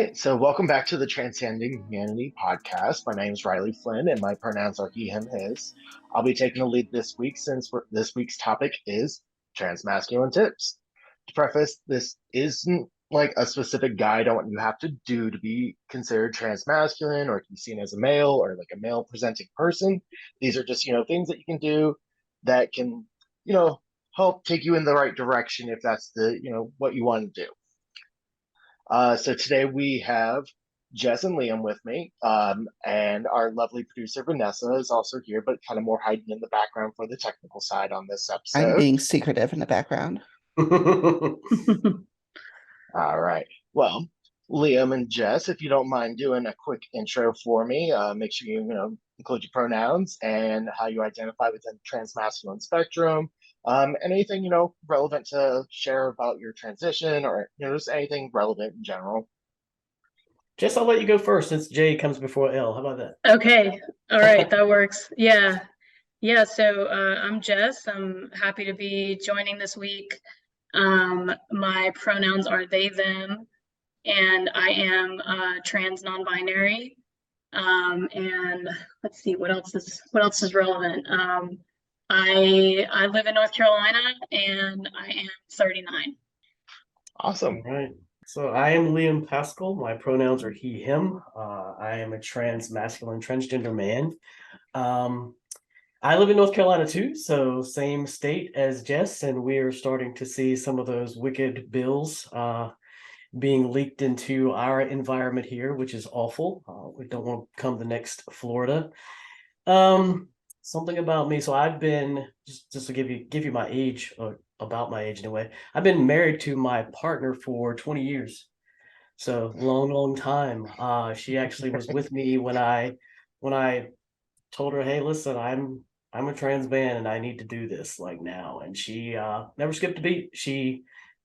right, so welcome back to the Transcending Humanity podcast. My name is Rylie Flynn, and my pronouns are he, him, his. I'll be taking the lead this week since this week's topic is transmasculine tips. To preface, this isn't like a specific guide on what you have to do to be considered transmasculine or to be seen as a male or like a male presenting person. These are just, things that you can do that can, help take you in the right direction if that's what you want to do. So today we have Jess and Liam with me, and our lovely producer Vanessa is also here, but kind of more hiding in the background for the technical side on this episode. I'm being secretive in the background. All right. Well, Liam and Jess, if you don't mind doing a quick intro for me, make sure you include your pronouns and how you identify within the transmasculine spectrum. Anything relevant to share about your transition, or just anything relevant in general. Jess, I'll let you go first since J comes before L. How about that? Okay. All right. That works. Yeah. So I'm Jess. I'm happy to be joining this week. My pronouns are they, them, and I am trans non-binary. And let's see what else is relevant. I live in North Carolina and I am 39. Awesome. All right. So I am Liam Pascal. My pronouns are he, him. I am a transmasculine, transgender man. I live in North Carolina too, so same state as Jess, and we are starting to see some of those wicked bills being leaked into our environment here, which is awful. We don't want to become the next Florida. Something about me. So I've been just to give you my age, or about my age anyway. I've been married to my partner for 20 years. So long time. She actually was with me when I told her, hey, listen, I'm a trans man and I need to do this like now. And she never skipped a beat. She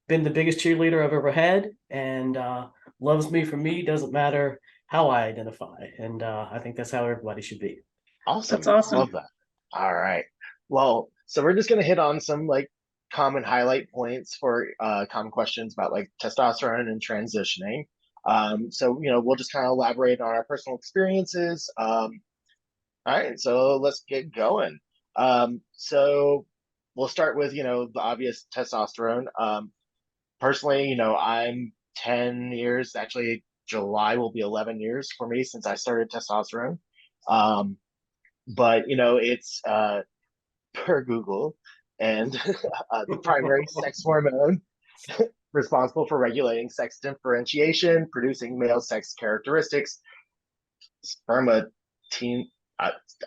been the biggest cheerleader I've ever had, and loves me for me, doesn't matter how I identify. And I think that's how everybody should be. Awesome. That's awesome. Love that. All right. Well, so we're just going to hit on some like common highlight points for common questions about like testosterone and transitioning. So, we'll just kind of elaborate on our personal experiences. All right. So let's get going. So we'll start with, the obvious testosterone. Personally, I'm 10 years, actually July will be 11 years for me since I started testosterone. But it's per Google, and the primary sex hormone responsible for regulating sex differentiation, producing male sex characteristics, spermatin.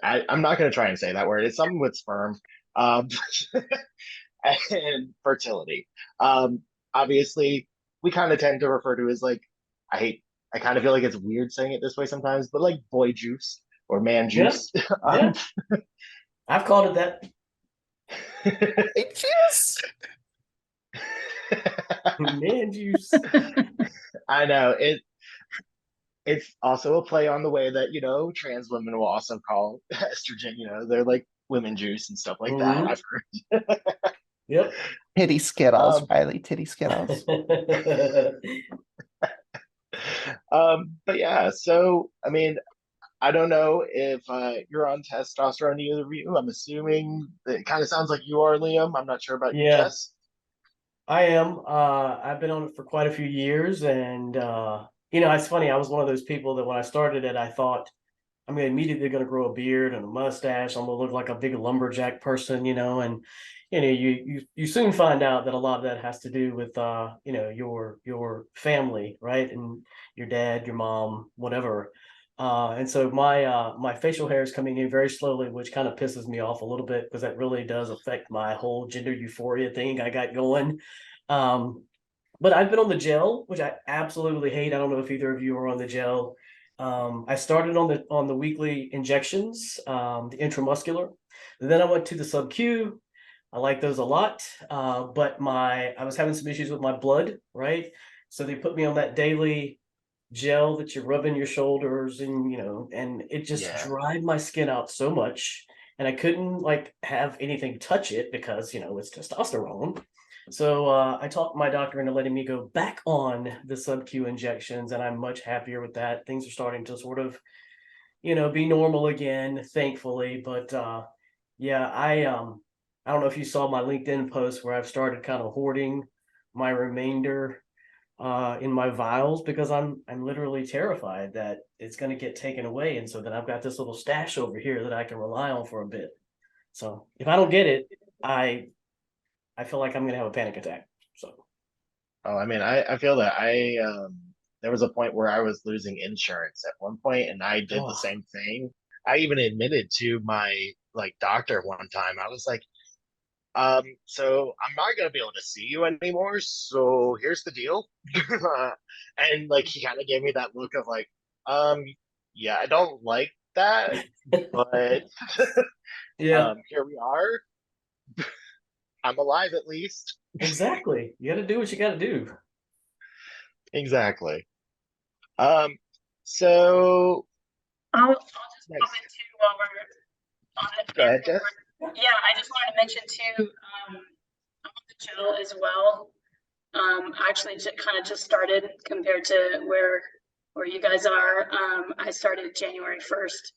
I'm not going to try and say that word. It's something with sperm, and fertility. Obviously, we kind of tend to refer to as like, I kind of feel like it's weird saying it this way sometimes, but like boy juice or man juice. Yeah. I've called it that. Juice. Man juice. I know it's also a play on the way that trans women will also call estrogen. They're like women juice and stuff like that. I've heard. Yep. Titty Skittles, Rylie. Titty Skittles. But yeah, so I mean, I don't know if you're on testosterone, either of you. I'm assuming it kind of sounds like you are, Liam. I'm not sure about you, Jess. I am. I've been on it for quite a few years, and it's funny. I was one of those people that when I started it, I thought I'm immediately going to grow a beard and a mustache. I'm going to look like a big lumberjack person, and you soon find out that a lot of that has to do with your family, right, and your dad, your mom, whatever. And so my facial hair is coming in very slowly, which kind of pisses me off a little bit because that really does affect my whole gender euphoria thing I got going. But I've been on the gel, which I absolutely hate. I don't know if either of you are on the gel. I started on the weekly injections, the intramuscular. Then I went to the sub-Q. I like those a lot, but I was having some issues with my blood, right? So they put me on that daily gel that you rub in your shoulders, and and it just dried my skin out so much, and I couldn't like have anything touch it because it's testosterone. So I talked my doctor into letting me go back on the sub-Q injections, and I'm much happier with that. Things are starting to sort of, be normal again, thankfully. But yeah, I don't know if you saw my LinkedIn post where I've started kind of hoarding my remainder in my vials because I'm literally terrified that it's going to get taken away, and so then I've got this little stash over here that I can rely on for a bit. So if I don't get it, I feel like I'm going to have a panic attack. So Oh, I mean, I feel that there was a point where I was losing insurance at one point, and I did the oh, same thing. I even admitted to my like doctor one time. I was like, so I'm not gonna be able to see you anymore. So here's the deal. And like he kind of gave me that look of like, um, yeah, I don't like that, but yeah, here we are. I'm alive at least. exactly. You got to do what you got to do. Exactly. Um, so I'll just pop next, in too while we're on go it. ahead, Jess. Yeah, I just wanted to mention too, I'm on the gel as well. I actually kind of just started compared to where you guys are. I started January 1st.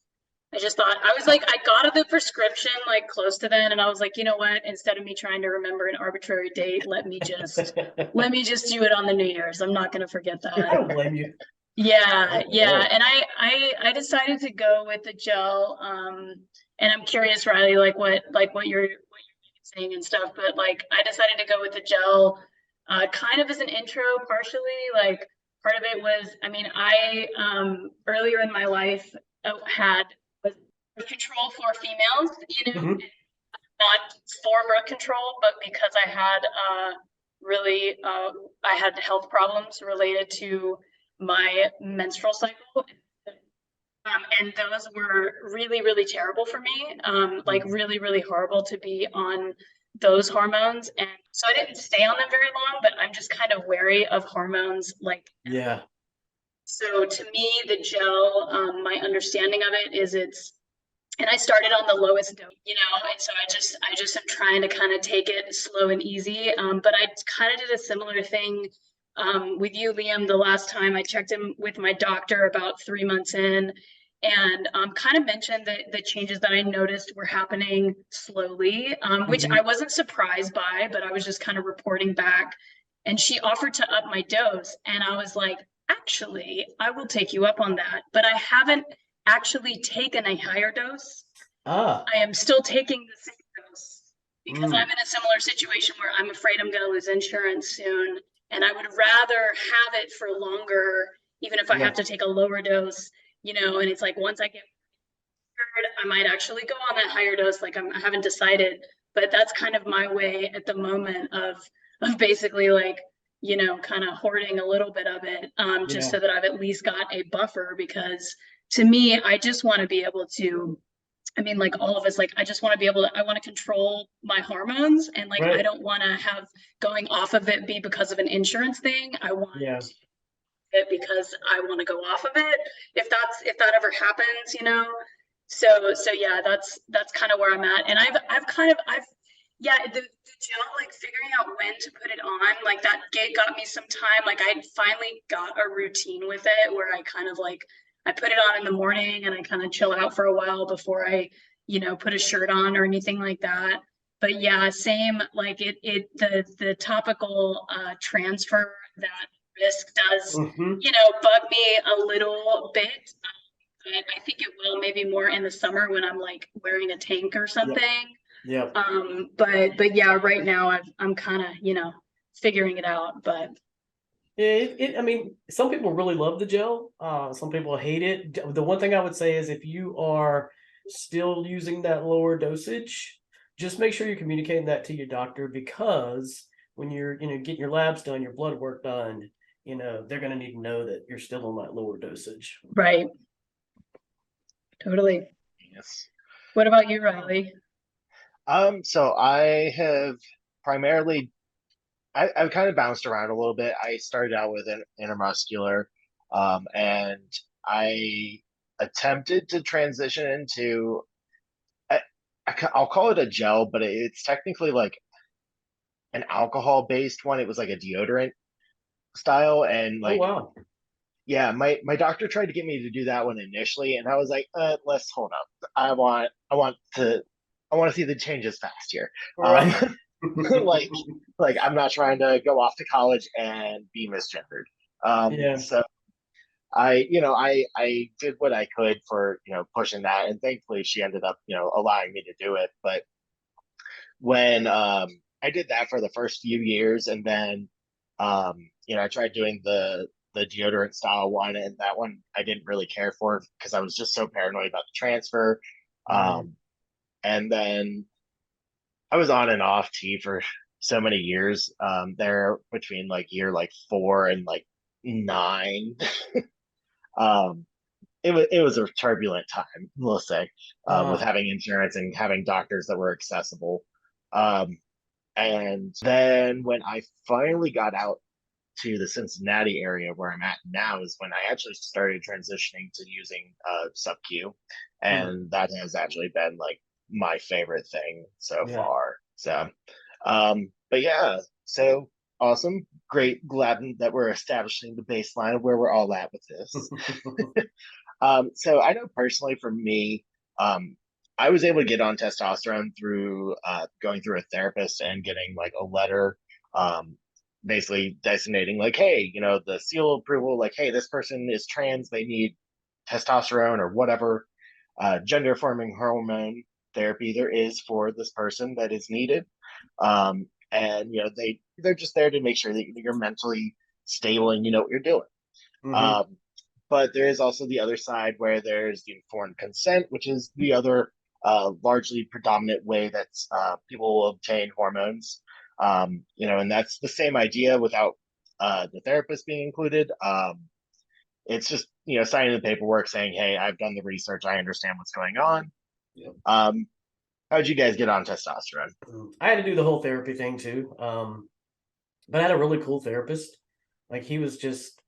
I just thought I was like, I got the prescription like close to then, and I was like, you know what? Instead of me trying to remember an arbitrary date, let me just do it on the New Year's. I'm not gonna forget I that. don't blame you. Yeah, yeah. Right. And I decided to go with the gel. And I'm curious, Rylie, like what you're saying and stuff, but like I decided to go with the gel kind of as an intro partially. Like part of it was, I mean, I earlier in my life had was birth control for females, Mhm. not for birth control, but because I had really I had health problems related to my menstrual cycle. And those were really, really terrible for me. Like really, really horrible to be on those hormones. And so I didn't stay on them very long, but I'm just kind of wary of hormones. Like, Yeah. so to me, the gel, my understanding of it is and I started on the lowest dose, and so I just am trying to kind of take it slow and easy. But I kind of did a similar thing with you, Liam, the last time I checked in with my doctor about 3 months in, and kind of mentioned that the changes that I noticed were happening slowly, which I Mhm. wasn't surprised by, but I was just kind of reporting back. And she offered to up my dose, and I was like, actually, I will take you up on that, but I haven't actually taken a higher dose. Ah. I am still taking the same dose because I'm Mm. in a similar situation where I'm afraid I'm going to lose insurance soon. And I would rather have it for longer, even if I Yeah. have to take a lower dose, and it's like once I get cured, I might actually go on that higher dose. Like I haven't decided, but that's kind of my way at the moment of basically like, kind of hoarding a little bit of it, just Yeah. so that I've at least got a buffer because to me, I just want to be able to, I mean, like all of us, like I just want to be able to, I want to control my hormones and like I Right. don't want to have going off of it be because of an insurance thing. I want Yeah. it because I want to go off of it. If that ever happens, So yeah, that's kind of where I'm at. And I've yeah, the gel, like figuring out when to put it on, like that got me some time. Like I finally got a routine with it where I kind of like I put it on in the morning and I kind of chill out for a while before I, put a shirt on or anything like that. But yeah, same like the topical transfer that risk does, Mhm. bug me a little bit. I think it will maybe more in the summer when I'm like wearing a tank or Yep. something. Yep. But yeah, right now I'm kind of, figuring it out, but Yeah, I mean, some people really love the gel. Some people hate it. The one thing I would say is if you are still using that lower dosage, just make sure you're communicating that to your doctor because when you're, getting your labs done, your blood work done, they're going to need to know that you're still on that lower dosage. right, totally. Yes. What about you, Riley? So I have primarily I've kind of bounced around a little bit. I started out with an intermuscular, and I attempted to transition into I'll call it a gel, but it's technically like an alcohol based one. It was like a deodorant style, and Oh like wow. yeah, my doctor tried to get me to do that one initially, and I was like, let's hold up. I want to see the changes fast here. Um, Right. like I'm not trying to go off to college and be misgendered. Yeah. So I did what I could for, pushing that, and thankfully she ended up, allowing me to do it. But when I did that for the first few years, and then I tried doing the deodorant style one, and that one I didn't really care for because I was just so paranoid about the transfer. Mhm. And then I was on and off T for so many years there between like year like 4 and like 9. um it was a turbulent time, we'll say, with Uh, having insurance and having doctors that were accessible. And then when I finally got out to the Cincinnati area where I'm at now is when I actually started transitioning to using sub Q, mm, and that has actually been like my favorite thing so yeah. far. So, but yeah, so awesome, great, glad that we're establishing the baseline of where we're all at with this. So I know personally for me, I was able to get on testosterone through going through a therapist and getting like a letter, um, basically designating like, hey, the seal of approval, like, hey, this person is trans, they need testosterone or whatever gender forming hormone therapy there is for this person that is needed. And they're just there to make sure that you're mentally stable and you know what you're doing. Hmm. Um, but there is also the other side where there's the informed consent, which is the other largely predominant way that people will obtain hormones. And that's the same idea without the therapist being included. It's just signing the paperwork saying, "Hey, I've done the research. I understand what's going on." Yep. How'd you guys get on testosterone? I had to do the whole therapy thing too. But I had a really cool therapist. Like he was just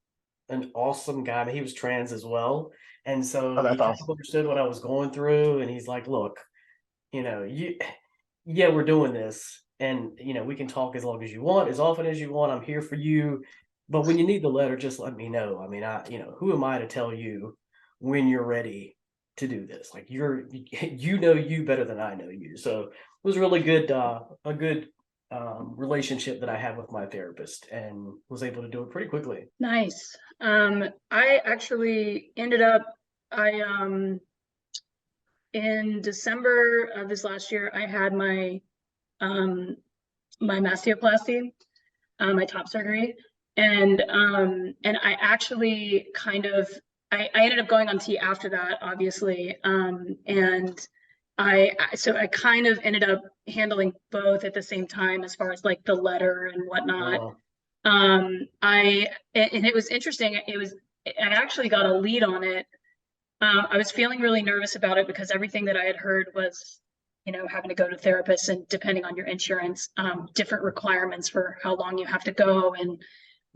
an awesome guy. I mean, he was trans as well. And Oh, so he that's kind of awesome. understood what I was going through. And he's like, look, yeah, we're doing this. And, we can talk as long as you want, as often as you want. I'm here for you. But when you need the letter, just let me know. I mean, who am I to tell you when you're ready to do this? Like you know you better than I know you. So it was really good, a good relationship that I had with my therapist and was able to do it pretty quickly. Nice. I actually ended up, I in December of this last year, I had um my mastoplasty, my top surgery, and I actually kind of I ended up going on T after that, obviously, and so I kind of ended up handling both at the same time as far as like the letter and whatnot. Uh, And it was interesting. I actually got a lead on it. I was feeling really nervous about it because everything that I had heard was, having to go to therapists and depending on your insurance, different requirements for how long you have to go and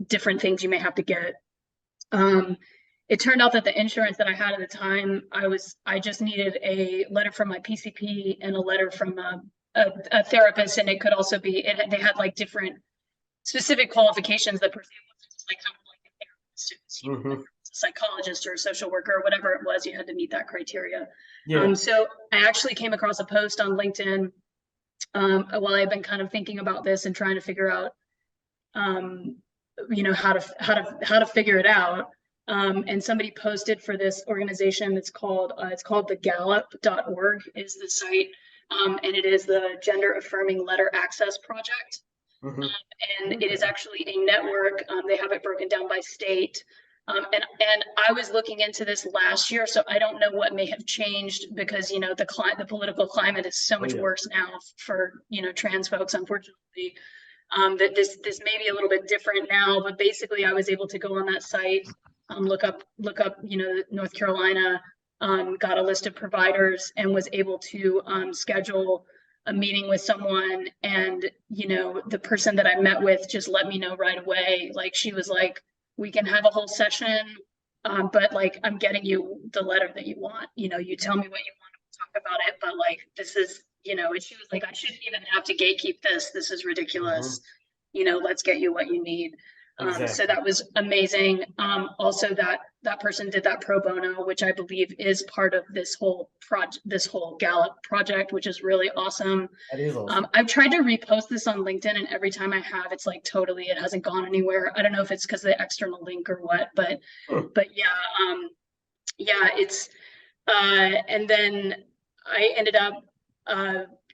different things you may have to get. Um, it turned out that the insurance that I had at the time, I just needed a letter from my PCP and a letter from a therapist, and it could also be, they had like different specific qualifications that person wasn't just like kind of like a therapist, it was, mhm. a psychologist or a social worker or whatever it was, you had to meet that criteria. Yeah. So I actually came across a post on LinkedIn while I've been kind of thinking about this and trying to figure out, um, how to figure it out. And somebody posted for this organization that's called the Gallup.org is the site, and it is the Gender Affirming Letter Access Project. Mhm. And it is actually a network. They have it broken down by state. And I was looking into this last year, so I don't know what may have changed because the political climate is so Oh much yeah. worse now for trans folks, unfortunately. That this may be a little bit different now, but basically I was able to go on that site, look up North Carolina, got a list of providers and was able to schedule a meeting with someone, and the person that I met with just let me know right away. Like she was like, we can have a whole session, but like I'm getting you the letter that you want. You tell me what you want to talk about it, but like this is you know, and she was like, I shouldn't even have to gatekeep this. This is ridiculous. Mhm. You know, let's get you what you need. So Exactly. that was amazing. Also that person did that pro bono, which I believe is part of this whole Gallup project, which is really awesome. That is awesome. I've tried to repost this on LinkedIn, and every time I have, it's like totally, it hasn't gone anywhere. I don't know if it's because of the external link or what, but yeah, it's and then I ended up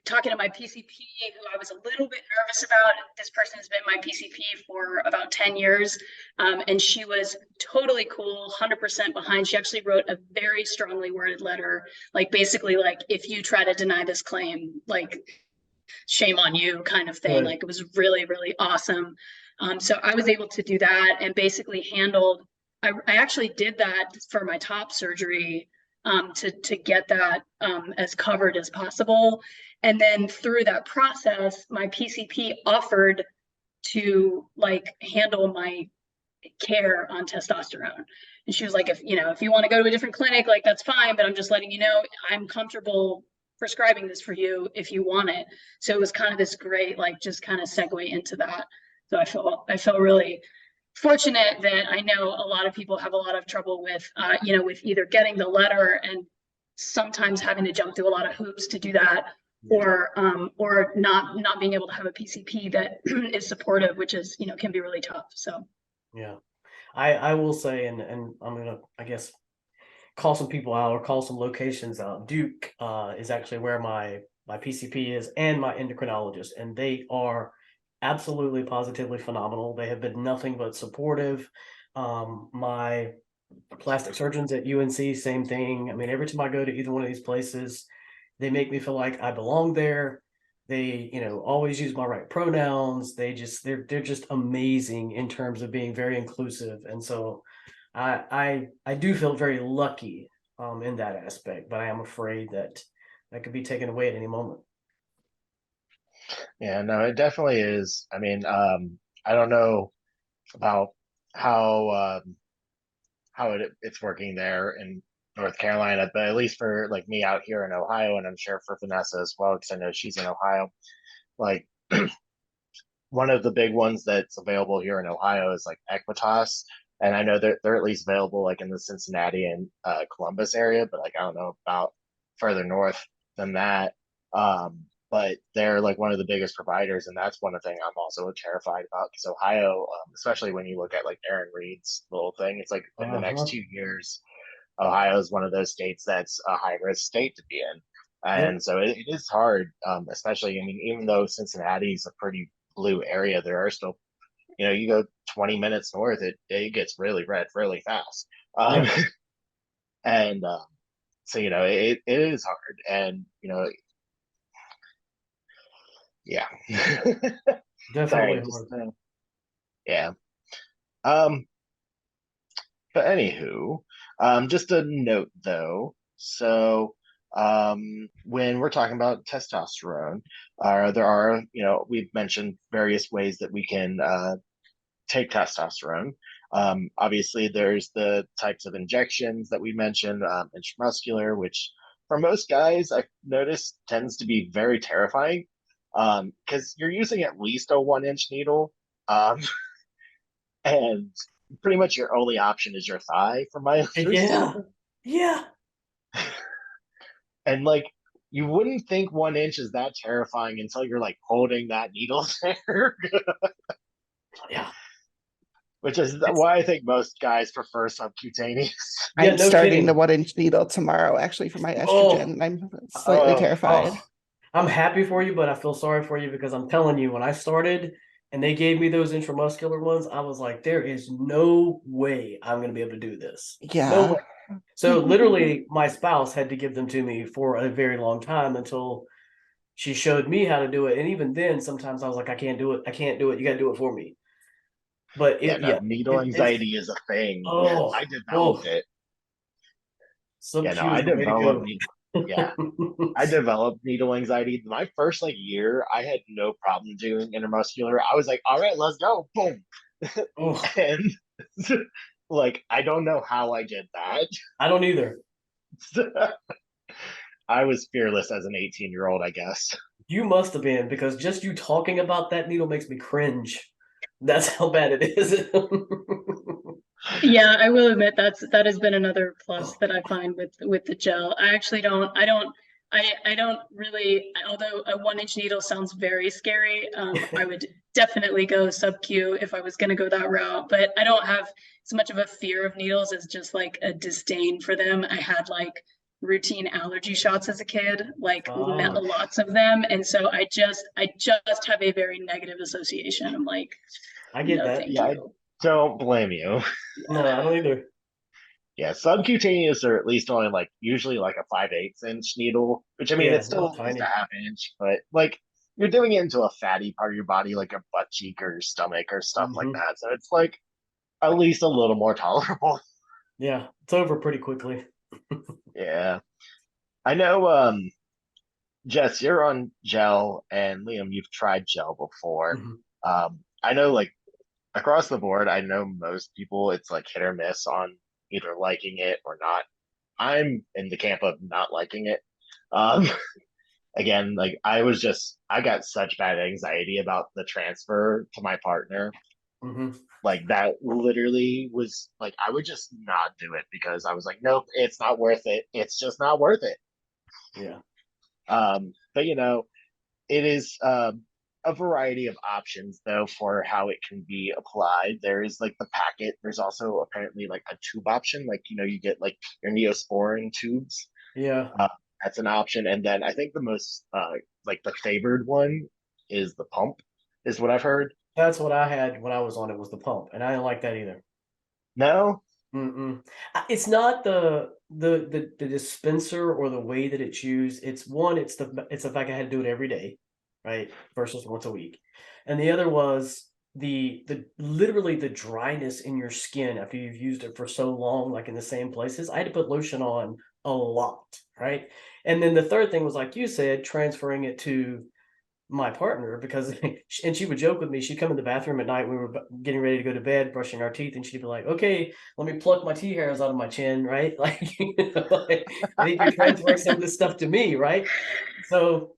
talking to my PCP, who I was a little bit nervous about. This person has been my PCP for about 10 years, and she was totally cool, 100% behind. She actually wrote a very strongly worded letter, like basically like, if you try to deny this claim, like shame on you kind of thing. Good. Like it was really, really awesome. So I was able to do that and basically handled, I actually did that for my top surgery to get that as covered as possible. And then through that process, my PCP offered to like handle my care on testosterone. And she was like, if you know, if you want to go to a different clinic, like that's fine, but I'm just letting you know I'm comfortable prescribing this for you if you want it. So it was kind of this great, like just kind of segue into that. So I felt really fortunate that I know a lot of people have a lot of trouble with, you know, with either getting the letter and sometimes having to jump through a lot of hoops to do that, or not being able to have a PCP that is supportive, which is, you know, can be really tough. So Yeah. I will say, and I'm gonna, I guess, call some people out or call some locations out. Duke is actually where my PCP is and my endocrinologist, and they are absolutely positively phenomenal. They have been nothing but supportive. My plastic surgeons at UNC, same thing. I mean, every time I go to either one of these places, they make me feel like I belong there. They, you know, always use my right pronouns. They're just amazing in terms of being very inclusive. And so I do feel very lucky in that aspect, but I am afraid that that could be taken away at any moment. Yeah, no, it definitely is. I mean, I don't know about how it's working there in North Carolina, but at least for like me out here in Ohio, and I'm sure for Vanessa as well, because I know she's in Ohio. Like one of the big ones that's available here in Ohio is like Equitas, and I know they're at least available like in the Cincinnati and Columbus area, but like I don't know about further north than that. But they're like one of the biggest providers, and that's one thing I'm also terrified about because Ohio, especially when you look at like Aaron Reed's little thing, it's like in the next 2 years, Ohio is one of those states that's a high risk state to be in. Yep. And so it is hard, especially, I mean, even though Cincinnati is a pretty blue area, there are still, you know, you go 20 minutes north, it gets really red really fast. Yeah. And so, you know, it is hard. And, you know, yeah. Definitely Sorry, just, hard. yeah. But anywho, just a note though. So, when we're talking about testosterone, there are, you know, we've mentioned various ways that we can take testosterone. Obviously, there's the types of injections that we mentioned, intramuscular, which for most guys, I've noticed tends to be very terrifying because you're using at least a 1 inch needle. Um, and pretty much your only option is your thigh, from my Yeah. understanding. Yeah. And like, you wouldn't think 1 inch is that terrifying until you're like holding that needle there, Yeah. which is why I think most guys prefer subcutaneous. Yeah, I'm no starting kidding. the 1 inch needle tomorrow, actually, for my Oh. estrogen. I'm slightly Oh, terrified. Oh, I'm happy for you, but I feel sorry for you because I'm telling you, when I started and they gave me those intramuscular ones, I was like, there is no way I'm going to be able to do this. No Yeah. way. So literally, my spouse had to give them to me for a very long time until she showed me how to do it. And even then, sometimes I was like, I can't do it. I can't do it. You got to do it for me. But yeah, no, yeah, needle it's anxiety is a thing. oh, I developed oh, it. Yeah, no, sub-Q I is the way to developed go. yeah, I developed needle anxiety. My first like year, I had no problem doing intermuscular. I was like, all right, let's go. Boom. Oh, And like, I don't know how I did that. I don't either. I was fearless as an 18-year-old, I guess. You must have been, because just you talking about that needle makes me cringe. That's how bad it is. Yeah, I will admit that has been another plus that I find with the gel. I actually I don't really, although a 1 inch needle sounds very scary, I would definitely go sub-Q if I was going to go that route, but I don't have as much of a fear of needles as just like a disdain for them. I had like routine allergy shots as a kid, like Oh, lots of them, and so I just have a very negative association. I'm like, I get no, that. thank Yeah, I you. don't blame you. No, I don't either. Yeah, subcutaneous are at least only like usually like a 5/8 inch needle, which I mean Yeah, it's still real at least a tiny. half inch, but like you're doing it into a fatty part of your body, like your butt cheek or your stomach or stuff like Hmm. that. So it's like at least a little more tolerable. Yeah, it's over pretty quickly. Yeah. I know Jess, you're on gel, and Liam, you've tried gel before. Mhm. I know like across the board, I know most people it's like hit or miss on either liking it or not. I'm in the camp of not liking it. Um, again, like I got such bad anxiety about the transfer to my partner. Mhm. Like that literally was like I would just not do it because I was like, nope, it's not worth it. It's just not worth it. Yeah. But it is a variety of options though for how it can be applied. There is like the packet. There's also apparently like a tube option. Like you get like your Neosporin tubes. Yeah. Uh, that's an option. And then I think the most like the favored one is the pump, is what I've heard. That's what I had when I was on it, was the pump, and I didn't like that either. No? Mm-mm. It's not the dispenser or the way that it's used. It's one, it's the fact I had to do it every day, right? Versus once a week. And the other was the literally the dryness in your skin after you've used it for so long, like in the same places. I had to put lotion on a lot, right? And then the third thing was, like you said, transferring it to my partner, because and she would joke with me. She'd come in the bathroom at night when we were getting ready to go to bed, brushing our teeth, and she'd be like, okay, let me pluck my T hairs out of my chin, right? Like, like, I think you're transferring some of this stuff to me, right? So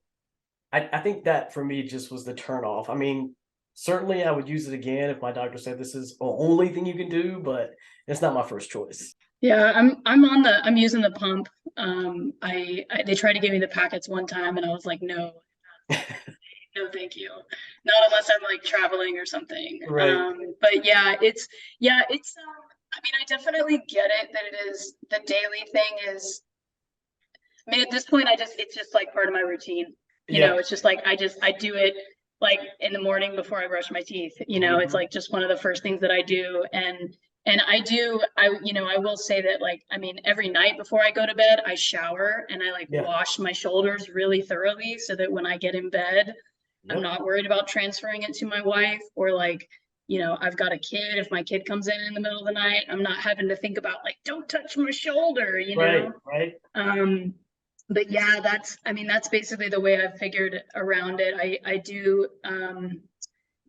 I think that for me just was the turn off. I mean, certainly I would use it again if my doctor said this is the only thing you can do, but it's not my first choice. Yeah, I'm using the pump. I they tried to give me the packets one time and I was like, no, no, thank you. Not unless I'm like traveling or something. Right. But it's I mean, I definitely get it that it is the daily thing is, I mean, at this point it's just like part of my routine. Yeah. It's just like I do it like in the morning before I brush my teeth. It's Mhm. like just one of the first things that I do. And I will say that, like, I mean, every night before I go to bed, I shower and I like Yeah. wash my shoulders really thoroughly so that when I get in bed, I'm Yep. not worried about transferring it to my wife, or like, I've got a kid. If my kid comes in the middle of the night, I'm not having to think about like, don't touch my shoulder. Right. Right. Um, but yeah, I mean, that's basically the way I've figured around it. I do,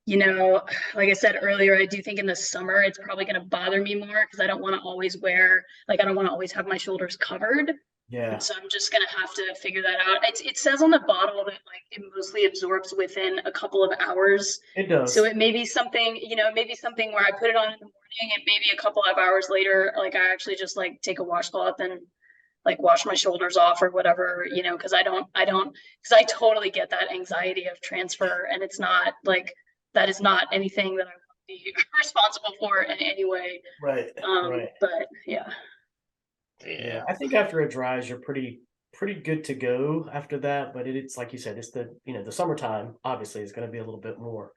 you know, like I said earlier, I do think in the summer it's probably going to bother me more because I don't want to always I don't want to always have my shoulders covered. Yeah. So I'm just gonna have to figure that out. It says on the bottle that like it mostly absorbs within a couple of hours. It So does. it may be something, maybe something where I put it on in the morning and maybe a couple of hours later, like I actually just like take a washcloth and like wash my shoulders off or whatever, because because I totally get that anxiety of transfer, and it's not like that is not anything that I want to be responsible for in any way. Right. Right. But yeah. Yeah, Yeah. I think after it dries, you're pretty good to go after that. But it's like you said, it's the summertime obviously is going to be a little bit more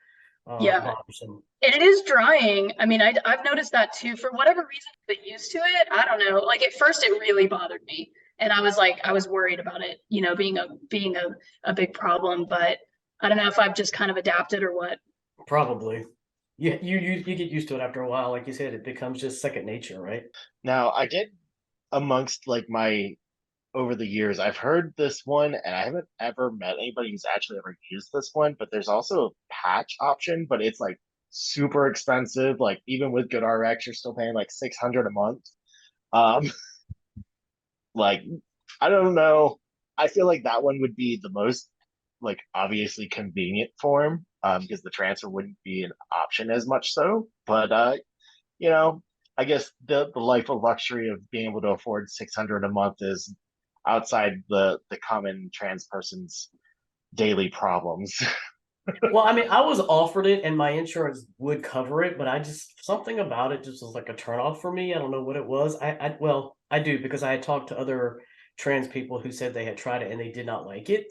Yeah, bothersome. and it is drying. I mean, I've noticed that too. For whatever reason, get used to it. I don't know. Like at first, it really bothered me, and I was worried about it, being a big problem. But I don't know if I've just kind of adapted or what. Probably. Yeah, you get used to it after a while. Like you said, it becomes just second nature, right? Now I get amongst like my over the years, I've heard this one, and I haven't ever met anybody who's actually ever used this one. But there's also a patch option, but it's like super expensive. Like even with good RX, you're still paying like 600 a month. Um, like I don't know. I feel like that one would be the most like obviously convenient form, because the transfer wouldn't be an option as much so. But you know, I guess the life of luxury of being able to afford 600 a month is outside the common trans person's daily problems. Well, I mean, I was offered it and my insurance would cover it, but I just something about it just was like a turnoff for me. I don't know what it was. Well, I do because I had talked to other trans people who said they had tried it and they did not like it.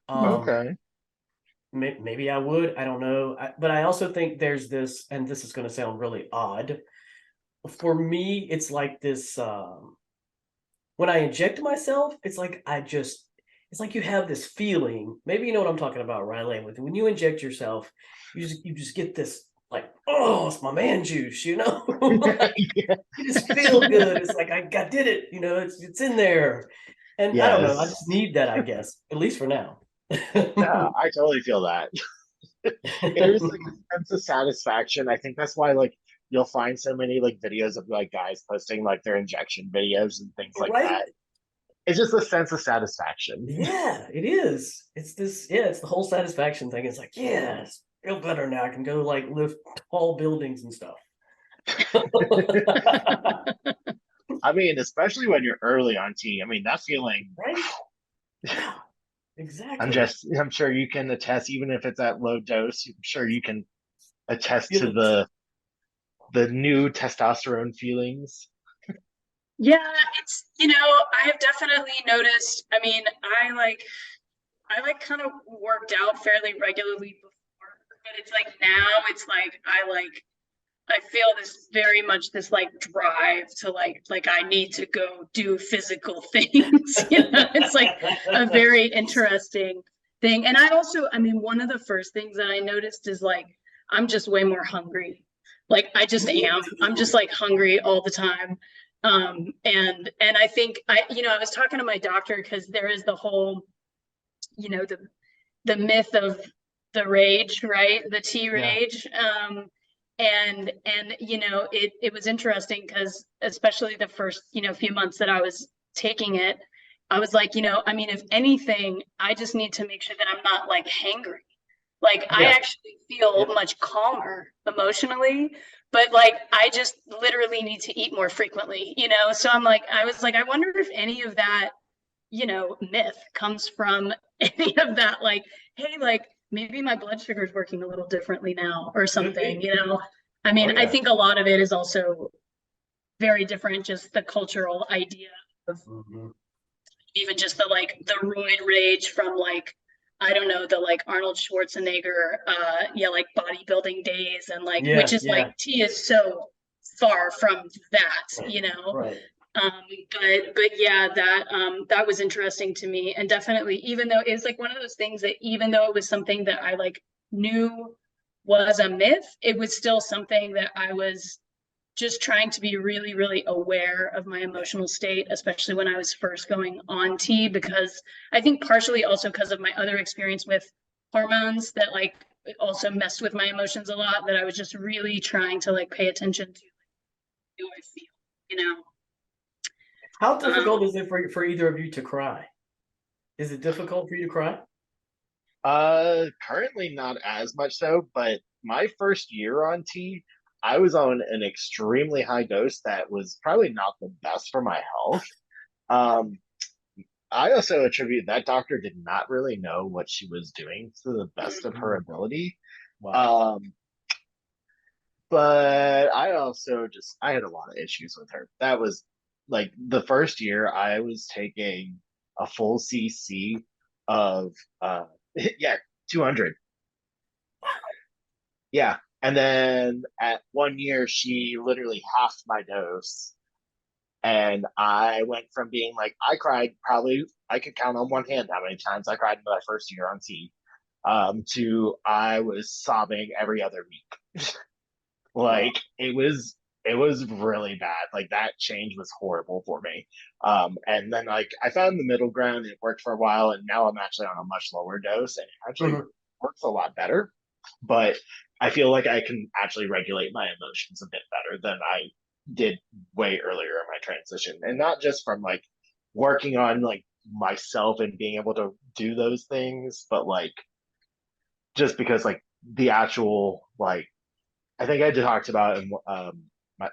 Okay. Maybe I would. I don't know. But I also think there's this, and this is going to sound really odd. For me, it's like this. When I inject myself, it's like it's like you have this feeling. Maybe you know what I'm talking about, Rylie. With when you inject yourself, you just get this like, oh, it's my man juice, you know. Yeah. You just feel good. It's like I did it, you know. It's in there, and I don't know. I Yes. just need that, I guess, at least for now. Yeah, I totally feel that. There's like a sense of satisfaction. I think that's why like you'll find so many like videos of like guys posting like their injection videos and things like Right? that. It's just a sense of satisfaction. Yeah, it is. It's this, yeah, it's the whole satisfaction thing. It's like, yes, feel better now. I can go like lift tall buildings and stuff. I mean, especially when you're early on T. I mean, that feeling, Right? Yeah, I'm exactly. just, I'm sure you can attest, even if it's at low dose, I'm sure you can attest Feel to it. the new testosterone feelings. Yeah, it's, I have definitely noticed. I mean, I like kind of worked out fairly regularly before, but it's like now it's like I feel this very much this like drive to like I need to go do physical things. It's like a very interesting thing. And I mean, one of the first things that I noticed is like I'm just way more hungry. Like I just Me am. I'm just too. like hungry all the time. And I think I was talking to my doctor because there is the whole, you know, the myth of the rage, right? The T Yeah. rage. And it was interesting because especially the first, few months that I was taking it, I was like, I mean, if anything, I just need to make sure that I'm not like hangry. Like I Yeah. actually feel Yep. much calmer emotionally, but like I just literally need to eat more frequently, So I was like, I wonder if any of that, myth comes from any of that, like, hey, like maybe my blood sugar is working a little differently now or Could something, be. I Oh mean, I yeah. think a lot of it is also very different, just the cultural idea of Mhm. even just the roid rage from like, I don't know, the like Arnold Schwarzenegger, like bodybuilding days and like, which Yeah, is like yeah. T is so far from that. Right. But yeah, that was interesting to me. And definitely, even though it's like one of those things that even though it was something that I like knew was a myth, it was still something that I was just trying to be really, really aware of my emotional state, especially when I was first going on T, because I think partially also because of my other experience with hormones that like also messed with my emotions a lot, that I was just really trying to like pay attention to how I feel, you know. How Um, difficult is it for either of you to cry? Is it difficult for you to cry? Currently not as much so, but my first year on T, I was on an extremely high dose that was probably not the best for my health. Um, I also attribute that doctor did not really know what she was doing to the best of her Mm. ability. Wow. Um, but I also just I had a lot of issues with her. That was like the first year I was taking a full CC of yeah, 200. Yeah. And then at 1 year she literally halved my dose. And I went from being like I cried probably I could count on one hand how many times I cried in my first year on T, to I was sobbing every other week. Wow. Like it was really bad. Like that change was horrible for me. And then like I found the middle ground. It worked for a while, and now I'm actually on a much lower dose, and it actually Mhm. works a lot better. But I feel like I can actually regulate my emotions a bit better than I did way earlier in my transition, and not just from like working on like myself and being able to do those things, but like just because like the actual like I think I talked about in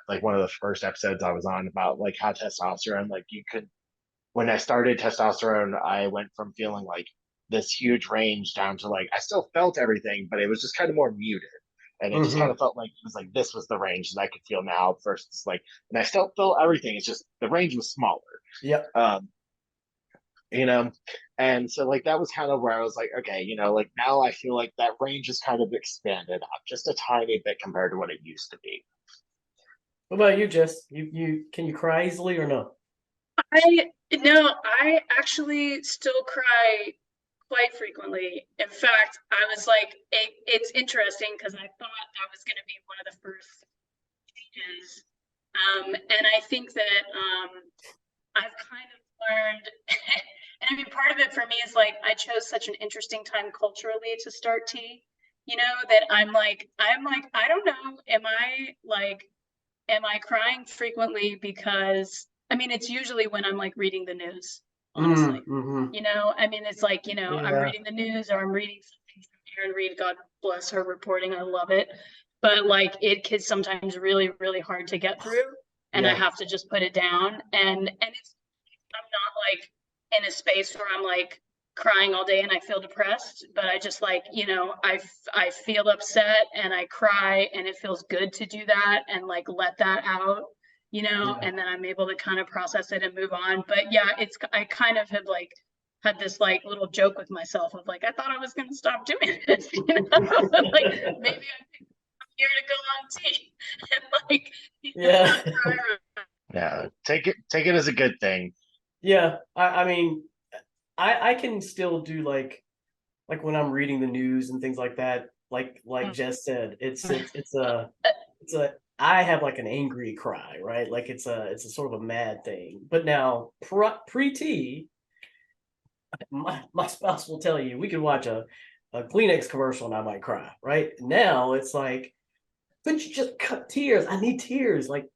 like one of the first episodes I was on about like how testosterone like you could when I started testosterone I went from feeling like this huge range down to like I still felt everything, but it was just kind of more muted. And it just kind Mm-hmm. of felt like it was like this was the range that I could feel now versus like and I still felt everything. It's just the range was smaller. Yep. Um, you know, and so like that was kind of where I was like, okay, like now I feel like that range is kind of expanded up just a tiny bit compared to what it used to be. What about you, Jess? You can you cry easily or no? I no, I actually still cry quite frequently. In fact, I was like, it's interesting because I thought that was going to be one of the first changes. And I think that I've kind of learned, and I mean, part of it for me is like I chose such an interesting time culturally to start tea. That I don't know, am I crying frequently because I mean it's usually when I'm like reading the news, honestly. Mm-hmm. I mean it's like, I'm Yeah. reading the news or I'm reading something from Aaron Reed, God bless her reporting. I love it. But like it is sometimes really, really hard to get through and I Yeah. have to just put it down. And it's I'm not like in a space where I'm like crying all day and I feel depressed, but I just like, I feel upset and I cry and it feels good to do that and like let that out, Yeah. and then I'm able to kind of process it and move on. But yeah, I kind of have like had this like little joke with myself of like, I thought I was going to stop doing this, like maybe I'm here to go on tea and like, Yeah. not cry. Yeah, take it as a good thing. Yeah. I mean, I can still do like when I'm reading the news and things like that, like Jess said, it's a I have like an angry cry, right? Like it's a sort of a mad thing. But now pre-T, my spouse will tell you we could watch a Kleenex commercial and I might cry, right? Now it's like, but you just cut tears. I need tears. Like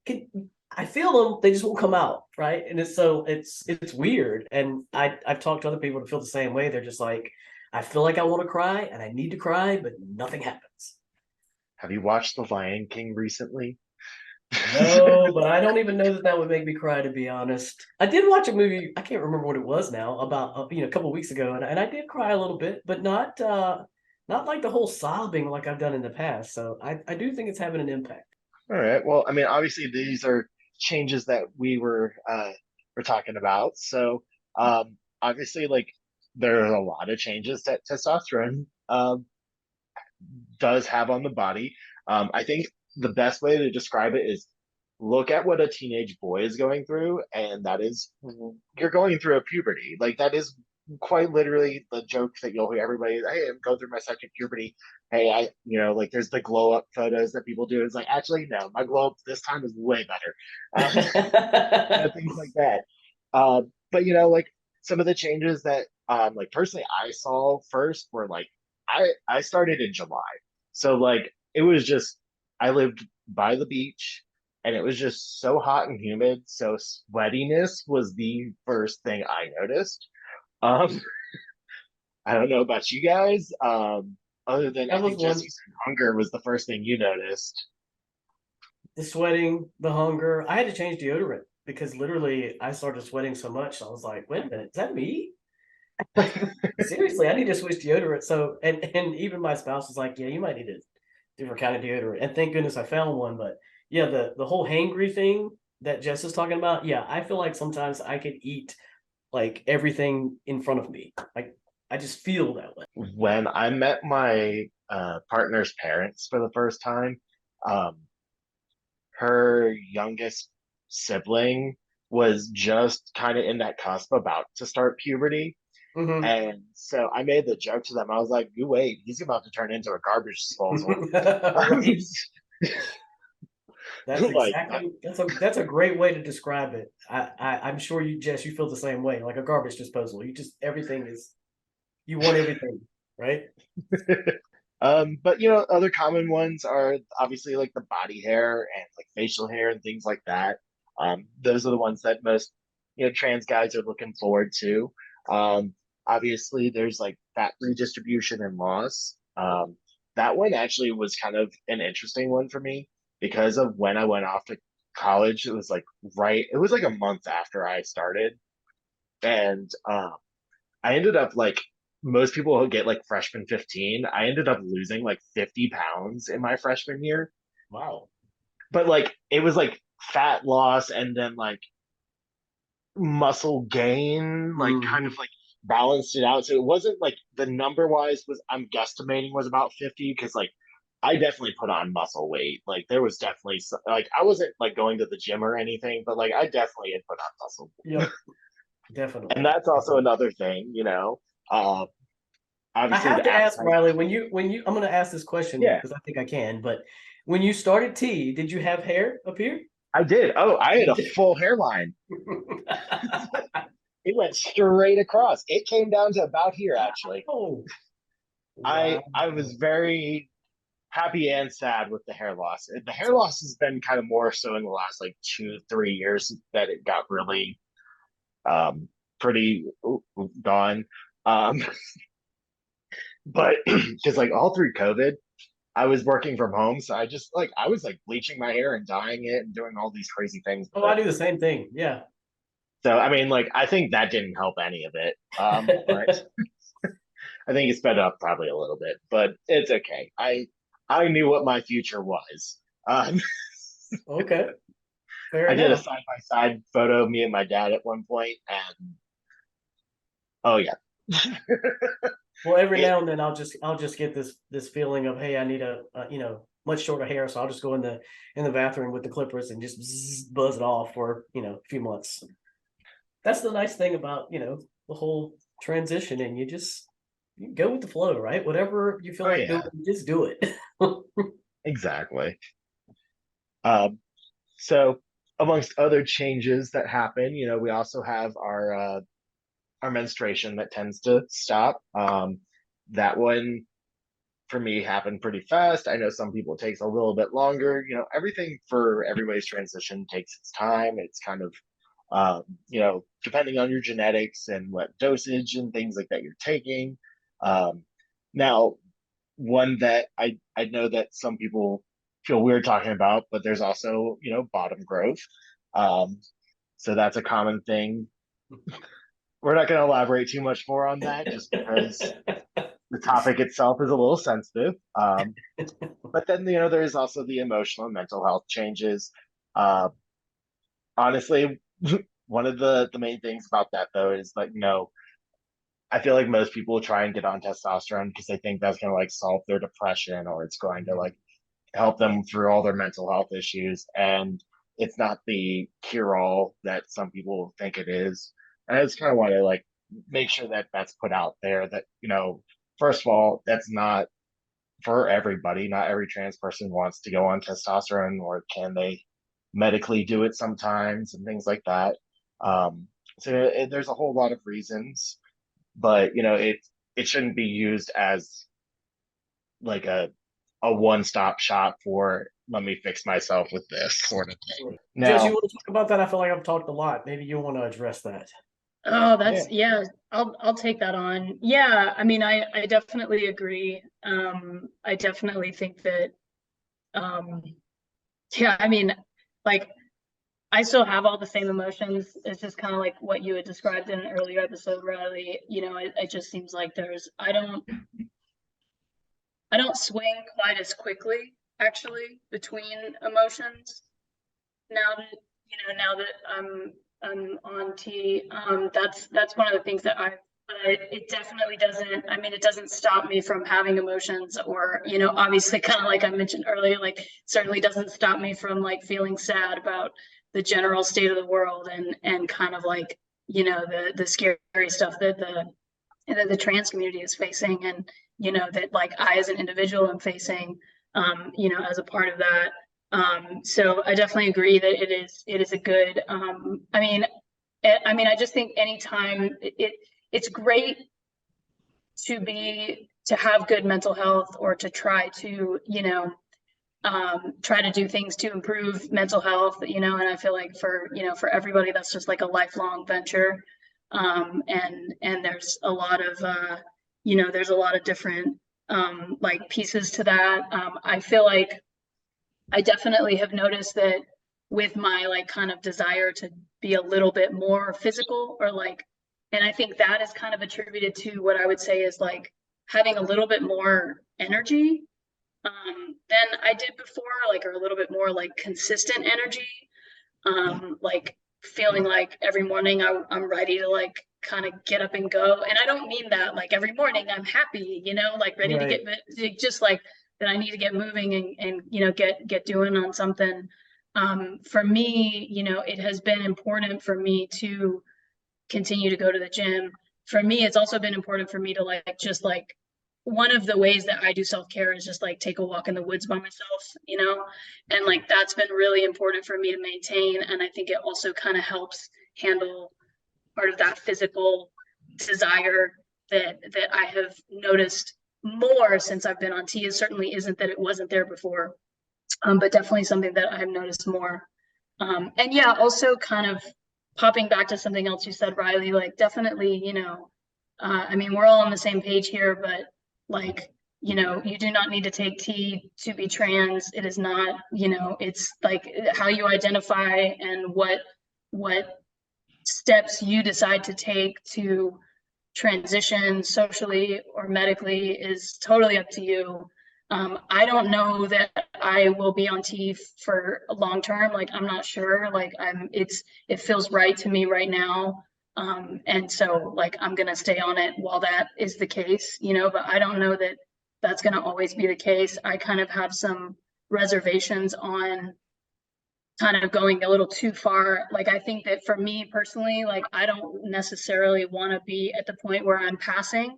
I feel them, they just won't come out, right? And it's weird. And I've talked to other people that feel the same way. They're just like, I feel like I want to cry and I need to cry, but nothing happens. Have you watched The Lion King recently? No, but I don't even know that that would make me cry, to be honest. I did watch a movie, I can't remember what it was now, about a couple of weeks ago, and I did cry a little bit, but not like the whole sobbing like I've done in the past. So I do think it's having an impact. All right. Well, I mean, obviously these are changes that we're talking about. So, obviously, like there are a lot of changes that testosterone does have on the body. I think the best way to describe it is look at what a teenage boy is going through, and that is you're going through a puberty. Like that is quite literally the joke that you'll hear everybody, hey, I'm going through my second puberty. Hey, like there's the glow up photos that people do. It's like, actually, no, my glow up this time is way better. Things like that. But like some of the changes that like personally I saw first were like I started in July. So like it was just I lived by the beach and it was just so hot and humid. So sweatiness was the first thing I noticed. Um I don't know about you guys. Other than I That was think Jesse one. said hunger was the first thing you noticed. The sweating, the hunger. I had to change deodorant because literally I started sweating so much. I was like, wait a minute, is that me? Like seriously, I need to switch deodorant. So and even my spouse was like, yeah, you might need a different kind of deodorant. And thank goodness I found one. But yeah, the whole hangry thing that Jess is talking about, yeah, I feel like sometimes I could eat like everything in front of me. Like I just feel that way. When I met my partner's parents for the first time, um, her youngest sibling was just kind of in that cusp about to start puberty. Mm-hmm. And so I made the joke to them. I was like, you wait, he's about to turn into a garbage disposal. Right. That's Like, exactly that's a great way to describe it. I'm sure you, Jess, you feel the same way, like a garbage disposal. You just everything is you want everything, right? but other common ones are obviously like the body hair and like facial hair and things like that. Those are the ones that most trans guys are looking forward to. Obviously, there's like fat redistribution and loss. That one actually was kind of an interesting one for me because of when I went off to college. It was like it was like a month after I started, and I ended up like most people who get like freshman 15. I ended up losing like 50 pounds in my freshman year, Wow. but like it was like fat loss and then like muscle gain, like kind of like balanced it out. So it wasn't like the number wise was I'm guesstimating was about 50 because like I definitely put on muscle weight. Like there was definitely like I wasn't like going to the gym or anything, but like I definitely had put on muscle. Yep, definitely. And that's also another thing, you know. Uh I Obviously have the to ask appetite. Rylie, when you I'm gonna ask this question Yeah, because I think I can, but when you started T, did you have hair up here? I did. Oh, I had You a did. full hairline. It went straight across. It came down to about here actually. Oh, I wow. I was very happy and sad with the hair loss. The hair loss has been kind of more so in the last like 2 3 years that it got really um pretty gone. Um but because like all through COVID, I was working from home, so I just like I was like bleaching my hair and dyeing it and doing all these crazy things Oh, with I it. do the same thing. Yeah. So I mean, like I think that didn't help any of it. But I think it sped up probably a little bit, but it's okay. I knew what my future was. Um, Okay. Fair I did a enough. side by side photo of me and my dad at one point, and oh yeah, Well, every it now and then I'll just get this feeling of, hey, I need a much shorter hair, so I'll just go in the bathroom with the clippers and just buzz it off for a few months. That's the nice thing about the whole transition, and you go with the flow, right? Whatever you feel oh like doing, yeah, just do it. exactly. Um, so amongst other changes that happen, we also have our menstruation that tends to stop. That one for me happened pretty fast. I know some people it takes a little bit longer. Everything for everybody's transition takes its time. It's kind of depending on your genetics and what dosage and things like that you're taking. Now, one that I know that some people feel weird talking about, but there's also bottom growth. Um, so that's a common thing. We're not going to elaborate too much more on that, just because the topic itself is a little sensitive. But then there's also the emotional and mental health changes. Uh, Honestly, one of the main things about that though is like I feel like most people try and get on testosterone because they think that's going to like solve their depression or it's going to like help them through all their mental health issues, and it's not the cure all that some people think it is. And I just kind of want to like make sure that that's put out there that first of all, that's not for everybody. Not every trans person wants to go on testosterone, or can they medically do it sometimes and things like that. Um, so there's a whole lot of reasons, but it shouldn't be used as like a one stop shop for let me fix myself with this sort of thing. Jess, you Now, want to talk about that? I feel like I've talked a lot. Maybe you want to address that. Oh, yeah, yeah, I'll take that on. Yeah, I mean, I definitely agree. I definitely think that um yeah, I mean, like I still have all the same emotions. It's just kind of like what you had described in an earlier episode, Riley. It just seems like I don't swing quite as quickly actually between emotions now that now that I'm on T. That's one of the things that but it definitely doesn't. I mean, it doesn't stop me from having emotions, or obviously, kind of like I mentioned earlier, like certainly doesn't stop me from like feeling sad about the general state of the world, and kind of like the scary stuff that the trans community is facing, and that like I as an individual am facing, as a part of that. So I definitely agree that it is a good. I just think anytime it's great to have good mental health, or to try to try to do things to improve mental health, and I feel like for everybody that's just like a lifelong venture. And there's a lot of, there's a lot of different, like pieces to that. I feel like I definitely have noticed that with my like kind of desire to be a little bit more physical or like, and I think that is kind of attributed to what I would say is like having a little bit more energy than I did before, like, or a little bit more like consistent energy. Like feeling like every morning I'm ready to like kind of get up and go. And I don't mean that like every morning I'm happy, like ready to get just like that I need to get moving and get doing on something. For me, it has been important for me to continue to go to the gym. For me, it's also been important for me to like just like one of the ways that I do self-care is just like take a walk in the woods by myself, and like that's been really important for me to maintain. And I think it also kind of helps handle part of that physical desire that I have noticed more since I've been on T. It certainly isn't that it wasn't there before, but definitely something that I've noticed more. And yeah, also kind of popping back to something else you said, Rylie, like definitely, I mean, we're all on the same page here, but like, you do not need to take T to be trans. It is not, it's like how you identify and what steps you decide to take to transition socially or medically is totally up to you. I don't know that I will be on T for long term. Like, I'm not sure. Like, it feels right to me right now. And so like, I'm going to stay on it while that is the case, but I don't know that that's going to always be the case. I kind of have some reservations on kind of going a little too far. Like, I think that for me personally, like, I don't necessarily want to be at the point where I'm passing.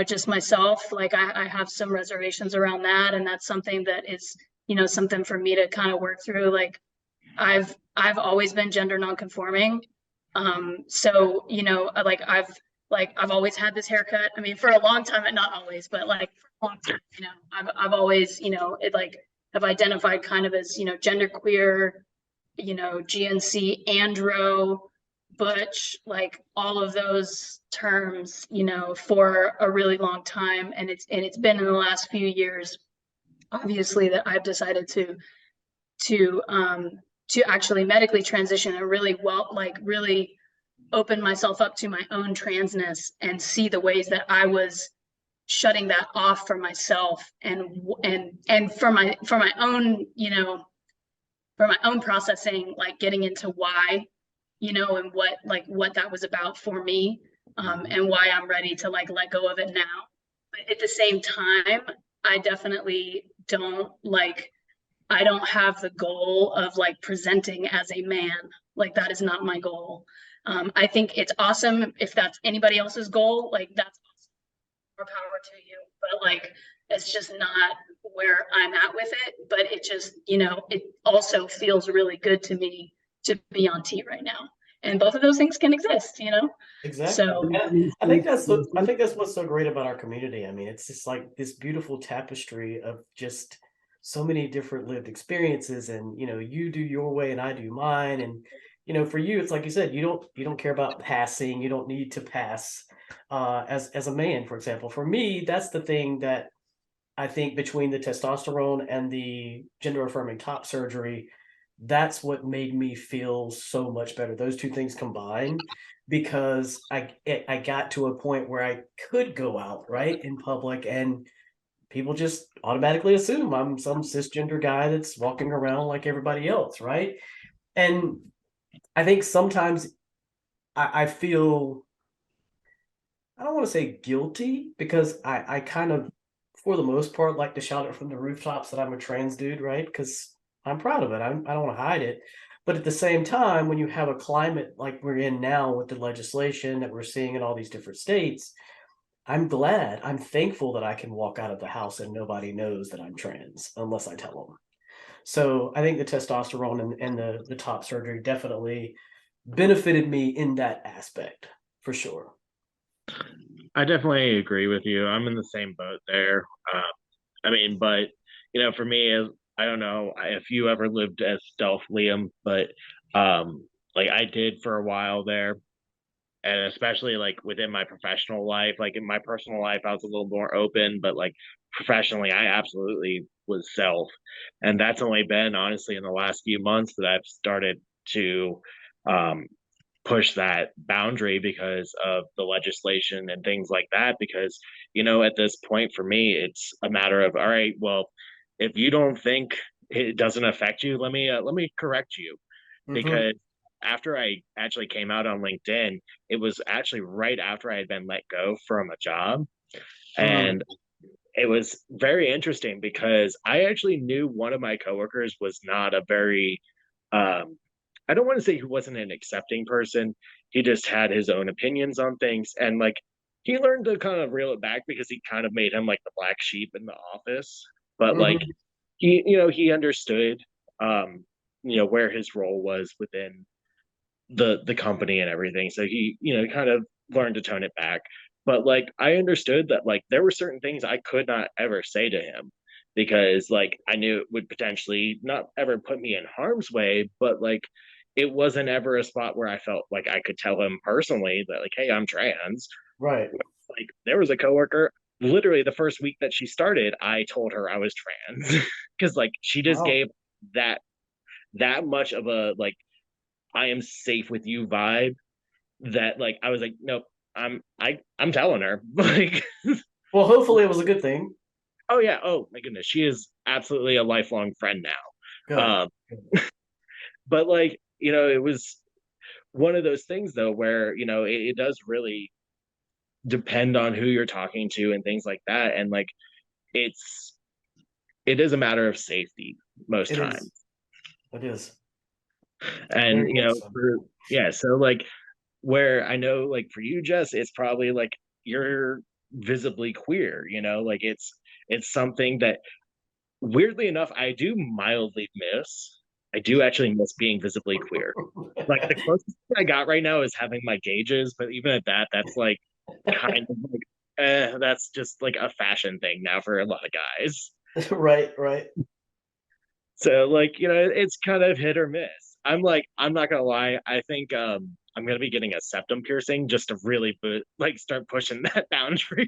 Just myself, like I have some reservations around that. And that's something that is, something for me to kind of work through. Like I've always been gender nonconforming. So, I've always had this haircut. I mean, for a long time, and not always, but like for a long time, I've always, have identified kind of as, genderqueer, GNC, andro, butch, like all of those terms, for a really long time. And it's been in the last few years, obviously, that I've decided to actually medically transition and really really open myself up to my own transness and see the ways that I was shutting that off for myself and for my own, for my own processing, like getting into why, and what that was about for me, and why I'm ready to like let go of it now. But at the same time, I definitely I don't have the goal of like presenting as a man. Like that is not my goal. I think it's awesome if that's anybody else's goal. Like that's awesome. More power to you. But like it's just not where I'm at with it. But it just, it also feels really good to me to be on T right now. And both of those things can exist, Exactly. So I think that's what's so great about our community. I mean, it's just like this beautiful tapestry of just so many different lived experiences, and you do your way and I do mine. And for you, it's like you said, you don't care about passing. You don't need to pass as a man, for example. For me, that's the thing that I think between the testosterone and the gender affirming top surgery, that's what made me feel so much better. Those two things combined, because I got to a point where I could go out right in public and people just automatically assume I'm some cisgender guy that's walking around like everybody else, right? And I think sometimes I feel, I don't want to say guilty, because I kind of, for the most part, like to shout it from the rooftops that I'm a trans dude, right? Because I'm proud of it. I don't want to hide it. But at the same time, when you have a climate like we're in now with the legislation that we're seeing in all these different states, I'm thankful that I can walk out of the house and nobody knows that I'm trans unless I tell them. So I think the testosterone and the top surgery definitely benefited me in that aspect, for sure. I definitely agree with you. I'm in the same boat there. I mean, but for me, I don't know if you ever lived as stealth, Liam, but like I did for a while there. And especially like within my professional life, like in my personal life, I was a little more open, but like professionally, I absolutely was self. And that's only been honestly in the last few months that I've started to um, push that boundary because of the legislation and things like that. Because, at this point for me, it's a matter of, all right, well, if you don't think it doesn't affect you, let me correct you. Mhm. Because after I actually came out on LinkedIn, it was actually right after I had been let go from a job. Mm. And it was very interesting because I actually knew one of my coworkers was not a very, um, I don't want to say he wasn't an accepting person. He just had his own opinions on things. And like, he learned to kind of reel it back because he kind of made him like the black sheep in the office. But like, Mhm. he understood, where his role was within the company and everything. So he, kind of learned to tone it back. But like I understood that like there were certain things I could not ever say to him because like I knew it would potentially not ever put me in harm's way, but like it wasn't ever a spot where I felt like I could tell him personally that like, hey, I'm trans. Right. Like there was a coworker, literally the first week that she started, I told her I was trans because like she just Wow. gave that much of a like I am safe with you vibe that like I was like, nope, I'm telling her. Like, Well, hopefully it was a good thing. oh yeah, oh my goodness, she is absolutely a lifelong friend now. Good. But like, it was one of those things though where, it does really depend on who you're talking to and things like that. And like it's it is a matter of safety most It times. is. It is. And Very much so. yeah, so like where I know like for you, Jess, it's probably like you're visibly queer, like it's something that weirdly enough, I do mildly miss. I do actually miss being visibly queer. Like the closest thing I got right now is having my gauges, but even at that, that's like kind of like that's just like a fashion thing now for a lot of guys. Right, right. So like, it's kind of hit or miss. I'm not gonna lie, I think I'm gonna be getting a septum piercing just to really like start pushing that boundary.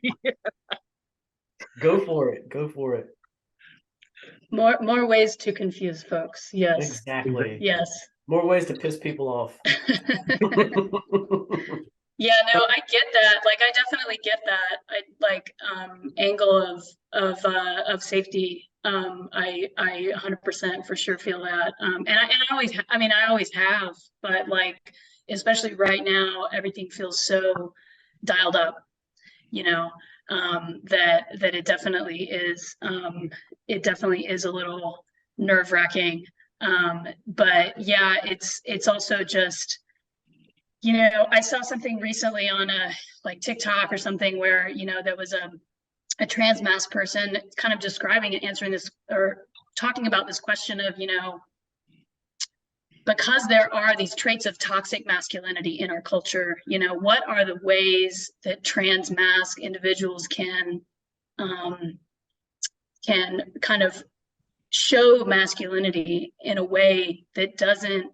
Go for it. Go for it. More ways to confuse folks. Yes. Exactly. Yes. More ways to piss people off. Yeah, no, I get that. Like, I definitely get that. I like angle of safety. I 100% for sure feel that. And I always, I mean, I always have, but like, especially right now, everything feels so dialed up. You know, that it definitely is. It definitely is a little nerve-wracking. But yeah, it's also just, I saw something recently on a like TikTok or something where, there was a trans mass person kind of describing and answering this or talking about this question of, because there are these traits of toxic masculinity in our culture, what are the ways that trans mask individuals can kind of show masculinity in a way that doesn't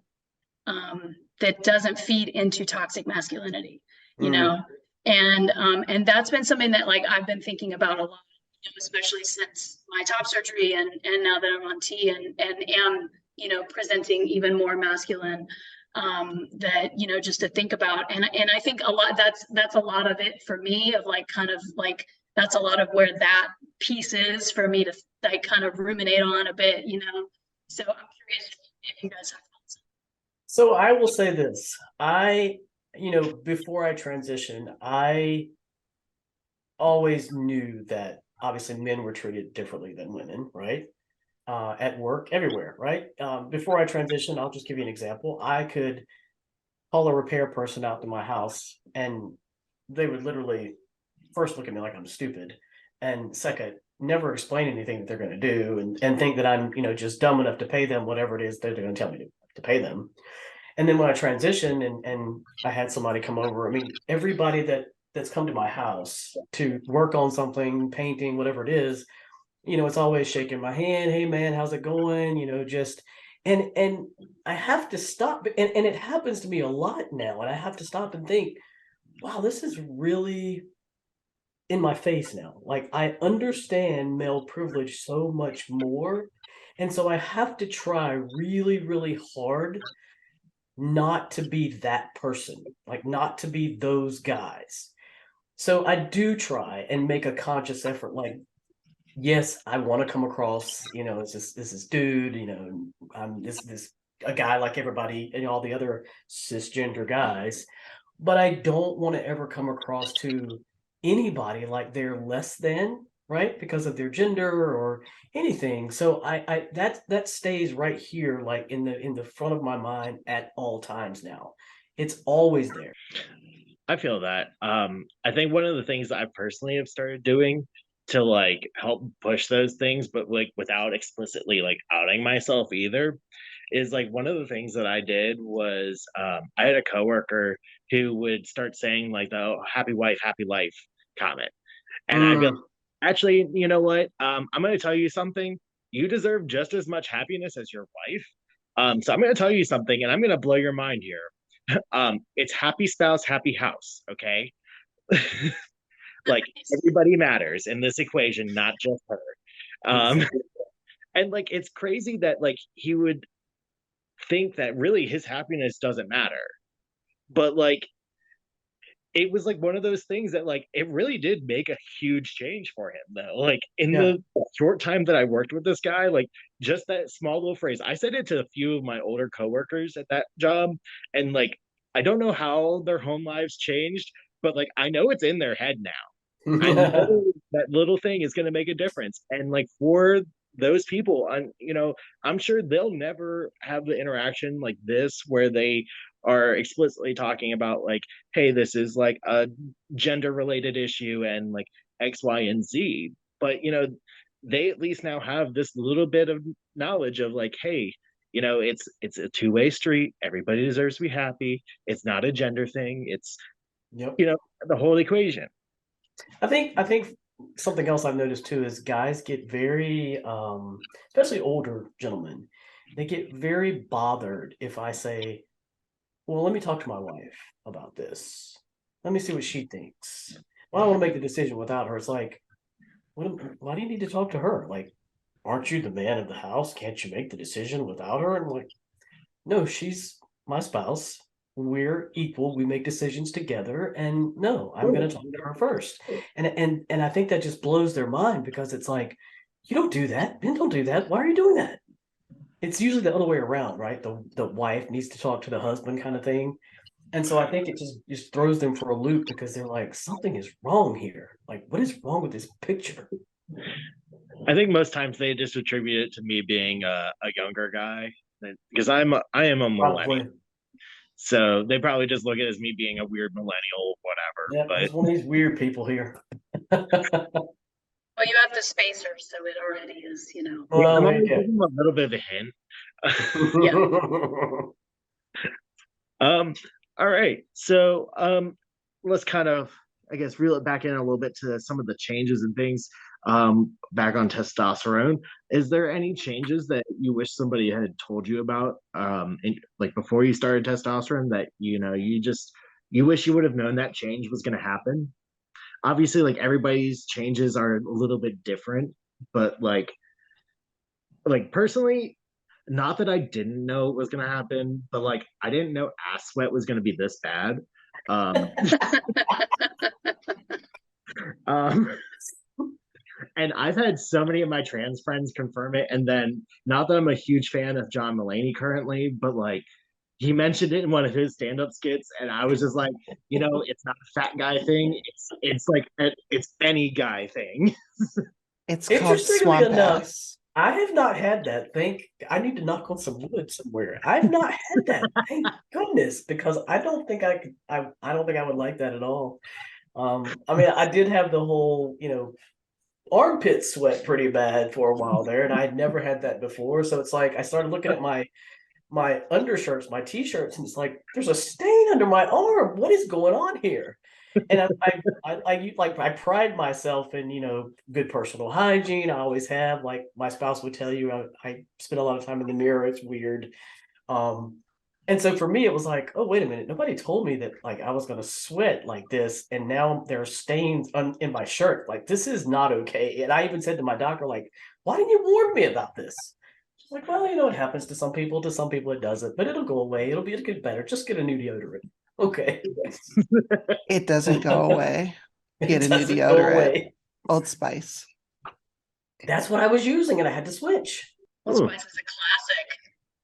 feed into toxic masculinity, you know? And that's been something that like I've been thinking about a lot, especially since my top surgery and now that I'm on T and am, presenting even more masculine, that, just to think about. And I think a lot, that's a lot of it for me of like, kind of like, that's a lot of where that piece is for me to like kind of ruminate on a bit, So I'm curious if you guys have thoughts. So I will say this. Before I transitioned, I always knew that obviously men were treated differently than women, right? At work, everywhere, right? Before I transitioned, I'll just give you an example. I could call a repair person out to my house and they would literally first look at me like I'm stupid, and second, never explain anything that they're going to do, and think that I'm, just dumb enough to pay them whatever it is that they're going to tell me to pay them. And then when I transitioned and I had somebody come over, I mean, everybody that's come to my house to work on something, painting, whatever it is, it's always shaking my hand. Hey man, how's it going? And I have to stop, and it happens to me a lot now, and I have to stop and think, wow, this is really in my face now. Like, I understand male privilege so much more, and so I have to try really, really hard not to be that person, like not to be those guys. So I do try and make a conscious effort, like, yes, I want to come across, as this dude, I'm this a guy like everybody and all the other cisgender guys, but I don't want to ever come across to anybody like they're less than, right? Because of their gender or anything. So I that stays right here, like in the front of my mind at all times now. It's always there. I feel that. I think one of the things that I personally have started doing to like help push those things, but like without explicitly like outing myself either, is like one of the things that I did was I had a coworker who would start saying like the happy wife, happy life comment. And I'd be like, Mm. actually, you know what? I'm gonna tell you something. You deserve just as much happiness as your wife. So I'm gonna tell you something and I'm gonna blow your mind here. It's happy spouse, happy house, okay? Like everybody matters in this equation, not just her. Um, Exactly. and like it's crazy that like he would think that really his happiness doesn't matter. But like it was like one of those things that like it really did make a huge change for him though. Like in Yeah. the short time that I worked with this guy, like just that small little phrase. I said it to a few of my older coworkers at that job, and like I don't know how their home lives changed, but like I know it's in their head now. I know that little thing is going to make a difference. And like for those people, I'm sure they'll never have the interaction like this where they are explicitly talking about like, hey, this is like a gender related issue and like X, Y, and Z. But they at least now have this little bit of knowledge of like, hey, it's a two-way street. Everybody deserves to be happy. It's not a gender thing. It's Yep. the whole equation. I think something else I've noticed too is guys get very, especially older gentlemen, they get very bothered if I say, "Well, let me talk to my wife about this. Let me see what she thinks." Well, I don't want to make the decision without her. It's like, why do you need to talk to her? Like, aren't you the man of the house? Can't you make the decision without her? And I'm like, no, she's my spouse. We're equal. We make decisions together. And no, I'm going to talk to her first. And I think that just blows their mind because it's like, you don't do that. Men don't do that. Why are you doing that? It's usually the other way around, right? The wife needs to talk to the husband kind of thing. And so I think it just throws them for a loop because they're like, something is wrong here. Like, what is wrong with this picture? I think most times they just attribute it to me being a younger guy because I am a millennial. Probably. So they probably just look at it as me being a weird millennial, whatever. Yeah, But he's one of these weird people here. Well, you have the spacer, so it already is, yeah, Well, I'm there only you giving them a little bit of a hint. go. All right. So let's kind of, I guess, reel it back in a little bit to some of the changes and things back on testosterone. Is there any changes that you wish somebody had told you about like before you started testosterone that you wish you would have known that change was going to happen? Obviously, like everybody's changes are a little bit different, but like personally, not that I didn't know it was gonna happen, but like I didn't know ass sweat was gonna be this bad. Um, um, and I've had so many of my trans friends confirm it. And then, not that I'm a huge fan of John Mulaney currently, but like he mentioned it in one of his stand-up skits, and I was just like, it's not a fat guy thing. It's like it's any guy thing. It's called Interestingly swamp enough, ass. I have not had that. I need to knock on some wood somewhere. I've not had that. Thank goodness, because I don't think I could. I don't think I would like that at all. I mean, I did have the whole, armpit sweat pretty bad for a while there, and I had never had that before. So it's like I started looking at my undershirts, my t-shirts, and it's like there's a stain under my arm. What is going on here? And I pride myself in, good personal hygiene. I always have. Like my spouse would tell you, I spend a lot of time in the mirror. It's weird. And so for me, it was like, oh, wait a minute. Nobody told me that like I was going to sweat like this. And now there are stains in my shirt. Like, this is not okay. And I even said to my doctor, like, why didn't you warn me about this? She's like, well, it happens to some people. To some people, it doesn't, but it'll go away. It'll get better. Just get a new deodorant. Okay. It doesn't go away. Get It a new doesn't go deodorant. away. Old Spice. That's what I was using, and I had to switch. Old Ooh. Spice is a classic.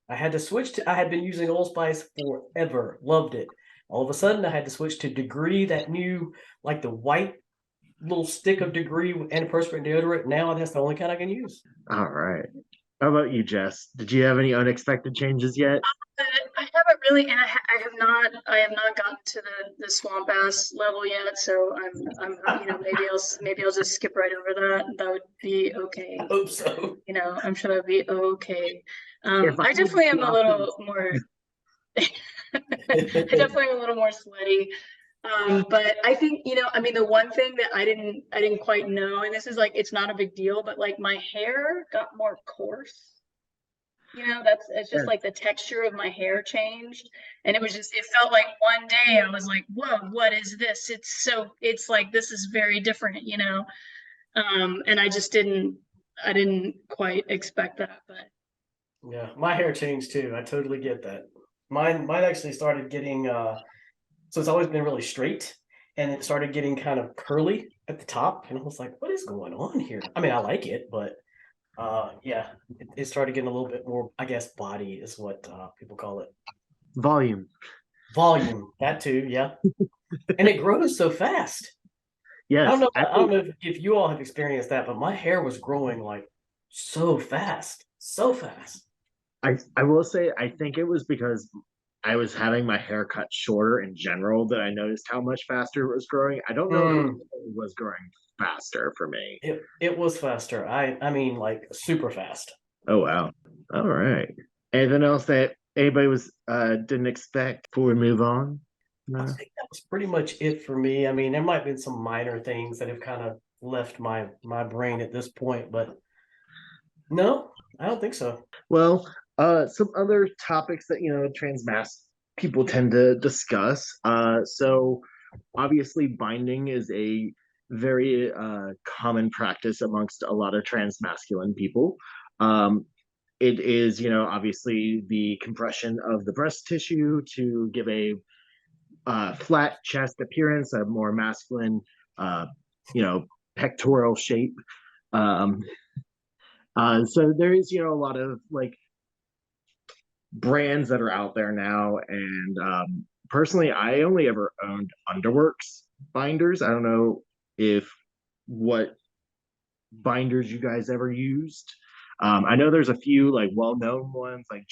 I had to switch to. I had been using Old Spice forever, loved it. All of a sudden, I had to switch to Degree, that new, like the white little stick of Degree antiperspirant deodorant. Now that's the only kind I can use. All right. How about you, Jess? Did you have any unexpected changes yet? I haven't really, and I have not gotten to the swamp ass level yet. So maybe I'll just skip right over that. That would be okay. I hope so. I'm sure that'd be okay. If I I definitely am a was little more. I definitely am a little more sweaty. But I think, the one thing that I didn't quite know, and this is like, it's not a big deal, but like my hair got more coarse. It's just Sure. like the texture of my hair changed. And it felt like one day I was like, whoa, what is this? It's like, this is very different, and I didn't quite expect that, but. Yeah, my hair changed too. I totally get that. Mine actually started getting so it's always been really straight, and it started getting kind of curly at the top, and I was like, what is going on here? I mean, I like it, but yeah, it started getting a little bit more, I guess, body is what people call it. Volume. Volume, that too, yeah. And it grows so fast. Yes. I don't know if you all have experienced that, but my hair was growing like so fast, so fast. I will say I think it was because I was having my hair cut shorter in general that I noticed how much faster it was growing. I don't know if it was growing faster for me. It was faster. I mean, like super fast. Oh wow. All right. Anything else that anybody was didn't expect before we move on? I No. think that was pretty much it for me. I mean, there might have been some minor things that have kind of left my brain at this point, but no, I don't think so. Well, some other topics that trans mass people tend to discuss. So obviously binding is a very common practice amongst a lot of trans masculine people. It is, obviously the compression of the breast tissue to give a flat chest appearance, a more masculine, uh, pectoral shape. Um, so there is, a lot of like brands that are out there now, and personally, I only ever owned Underworks binders. I don't know if what binders you guys ever used. I know there's a few like well-known ones like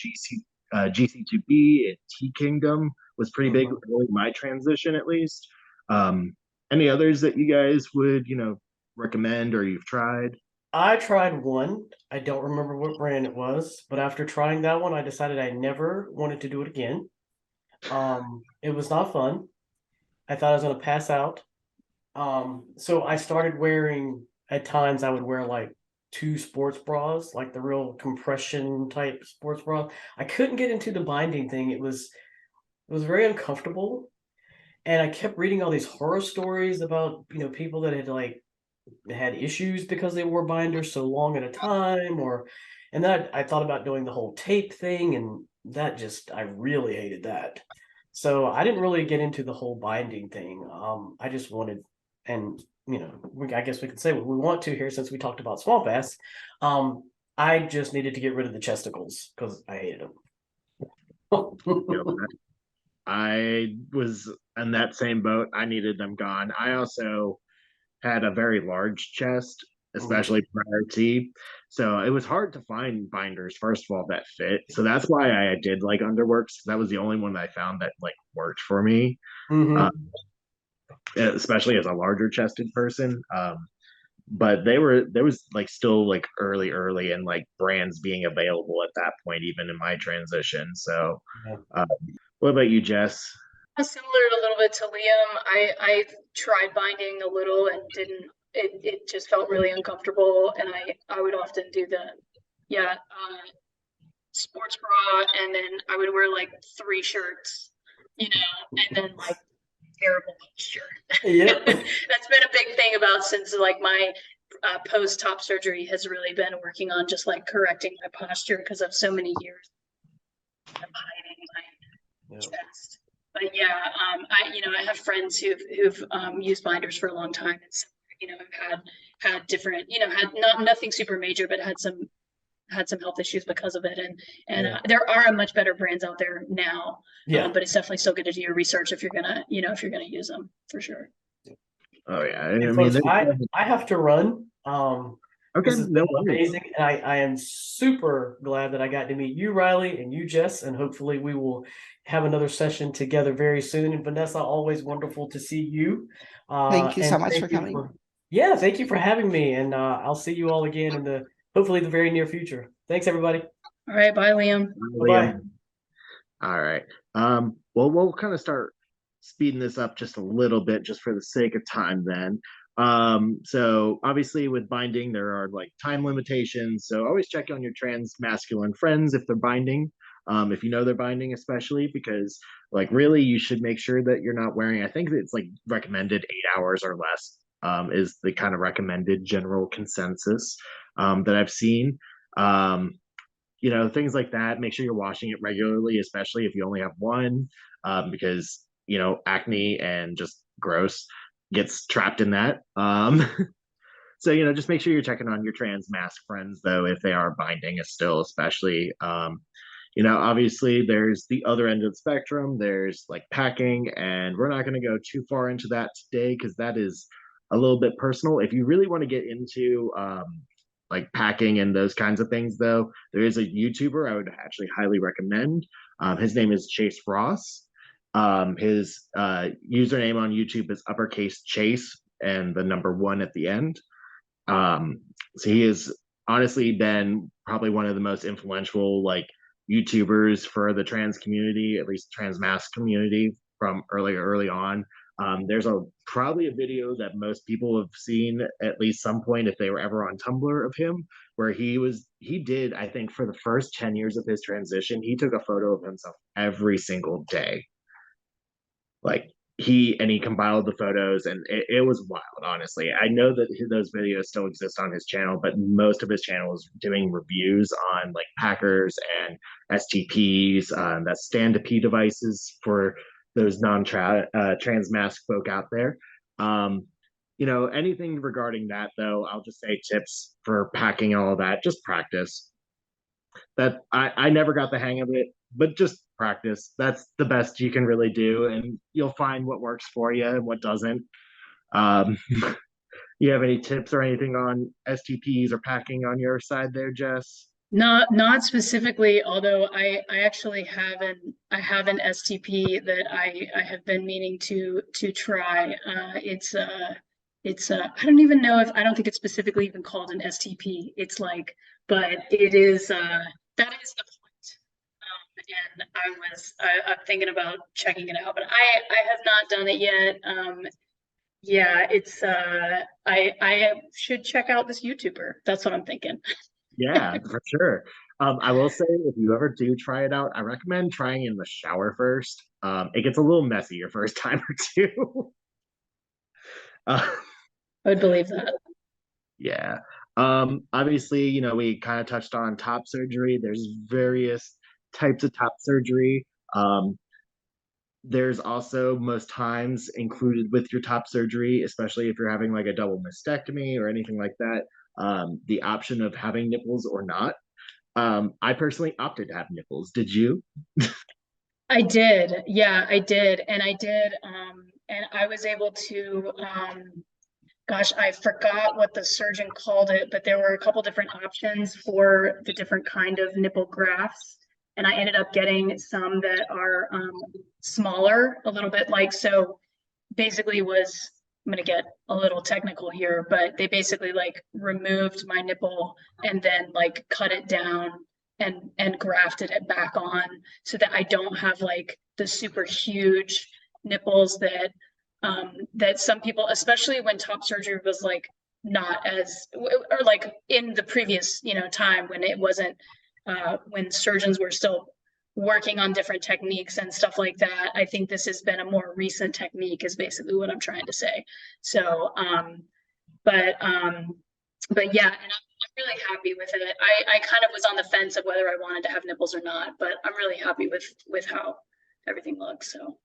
GC2B and T Kingdom was pretty big early my transition at least. Any others that you guys would recommend or you've tried? I tried one. I don't remember what brand it was, but after trying that one, I decided I never wanted to do it again. It was not fun. I thought I was going to pass out. So I started wearing, at times I would wear like 2 sports bras, like the real compression type sports bra. I couldn't get into the binding thing. It was very uncomfortable. And I kept reading all these horror stories about, people that had issues because they wore binders so long at a time, and then I thought about doing the whole tape thing, and I really hated that. So I didn't really get into the whole binding thing. I just wanted, and I guess we could say what we want to here since we talked about swamp ass. I just needed to get rid of the chesticles because I hated them. I was in that same boat. I needed them gone. I also had a very large chest, especially prior to. So it was hard to find binders, first of all, that fit. So that's why I did like Underworks. That was the only one that I found that like worked for me, especially as a larger chested person. But there was like still like early and like brands being available at that point, even in my transition. So what about you, Jess? Similar a little bit to Liam. I tried binding a little and didn't. It just felt really uncomfortable, and I would often do sports bra, and then I would wear like 3 shirts, and then like terrible posture. Yep. That's been a big thing about since like my post top surgery has really been working on just like correcting my posture because of so many years of hiding my chest. But yeah, I have friends who've used binders for a long time, and so, have had different, had nothing super major, but had some health issues because of it, and there are much better brands out there now. But it's definitely still good to do your research if you're gonna use them, for sure. Oh yeah, And folks, I have to run. Okay, This is no worries. amazing, and I am super glad that I got to meet you, Rylie, and you, Jess, and hopefully we will have another session together very soon. And Vanessa, always wonderful to see you. Thank you so much for coming. Thank you for having me, and I'll see you all again in hopefully the very near future. Thanks, everybody. All right, bye, Liam. Bye. All right. Well, we'll kind of start speeding this up just a little bit, just for the sake of time then. So obviously with binding, there are like time limitations. So always check on your trans masculine friends if they're binding. If you know they're binding, especially because like really you should make sure that you're not wearing, I think it's like recommended 8 hours or less, is the kind of recommended general consensus that I've seen. Things like that. Make sure you're washing it regularly, especially if you only have one, because acne and just gross gets trapped in that. So just make sure you're checking on your trans mask friends though if they are binding still, especially. Obviously there's the other end of the spectrum. There's like packing, and we're not going to go too far into that today because that is a little bit personal. If you really want to get into like packing and those kinds of things, though, there is a YouTuber I would actually highly recommend. His name is Chase Ross. His username on YouTube is uppercase Chase and the number 1 at the end. So he has honestly been probably one of the most influential like YouTubers for the trans community, at least trans mask community, from early on. There's probably a video that most people have seen at least some point if they were ever on Tumblr of him, where he did, I think for the first 10 years of his transition, he took a photo of himself every single day. Like he compiled the photos, and it was wild, honestly. I know that those videos still exist on his channel, but most of his channel is doing reviews on like packers and STPs, that's stand to P devices for those trans mask folk out there. Anything regarding that though, I'll just say tips for packing and all that, just practice. That I never got the hang of it, but just practice. That's the best you can really do, and you'll find what works for you and what doesn't. You have any tips or anything on STPs or packing on your side there, Jess? Not specifically, although I actually have an STP that I have been meaning to try. It's I don't even know I don't think it's specifically even called an STP. It's like, but it is that is the point. And I'm thinking about checking it out, but I have not done it yet. Yeah, it's I should check out this YouTuber. That's what I'm thinking. Yeah, for sure. I will say if you ever do try it out, I recommend trying in the shower first. It gets a little messy your first time or two. I would believe that. Yeah. Obviously, we kind of touched on top surgery. There's various types of top surgery. There's also most times included with your top surgery, especially if you're having like a double mastectomy or anything like that, the option of having nipples or not. I personally opted to have nipples. Did you? I did. Yeah, I did. And and I was able to, gosh, I forgot what the surgeon called it, but there were a couple different options for the different kind of nipple grafts. And I ended up getting some that are smaller, a little bit like, so basically I'm going to get a little technical here, but they basically like removed my nipple and then like cut it down and grafted it back on so that I don't have like the super huge nipples that that some people, especially when top surgery was like not as, or like in the previous, you know, time when it wasn't, when surgeons were still working on different techniques and stuff like that. I think this has been a more recent technique is basically what I'm trying to say. So, but yeah, and I'm really happy with it. I kind of was on the fence of whether I wanted to have nipples or not, but I'm really happy with how everything looks. So.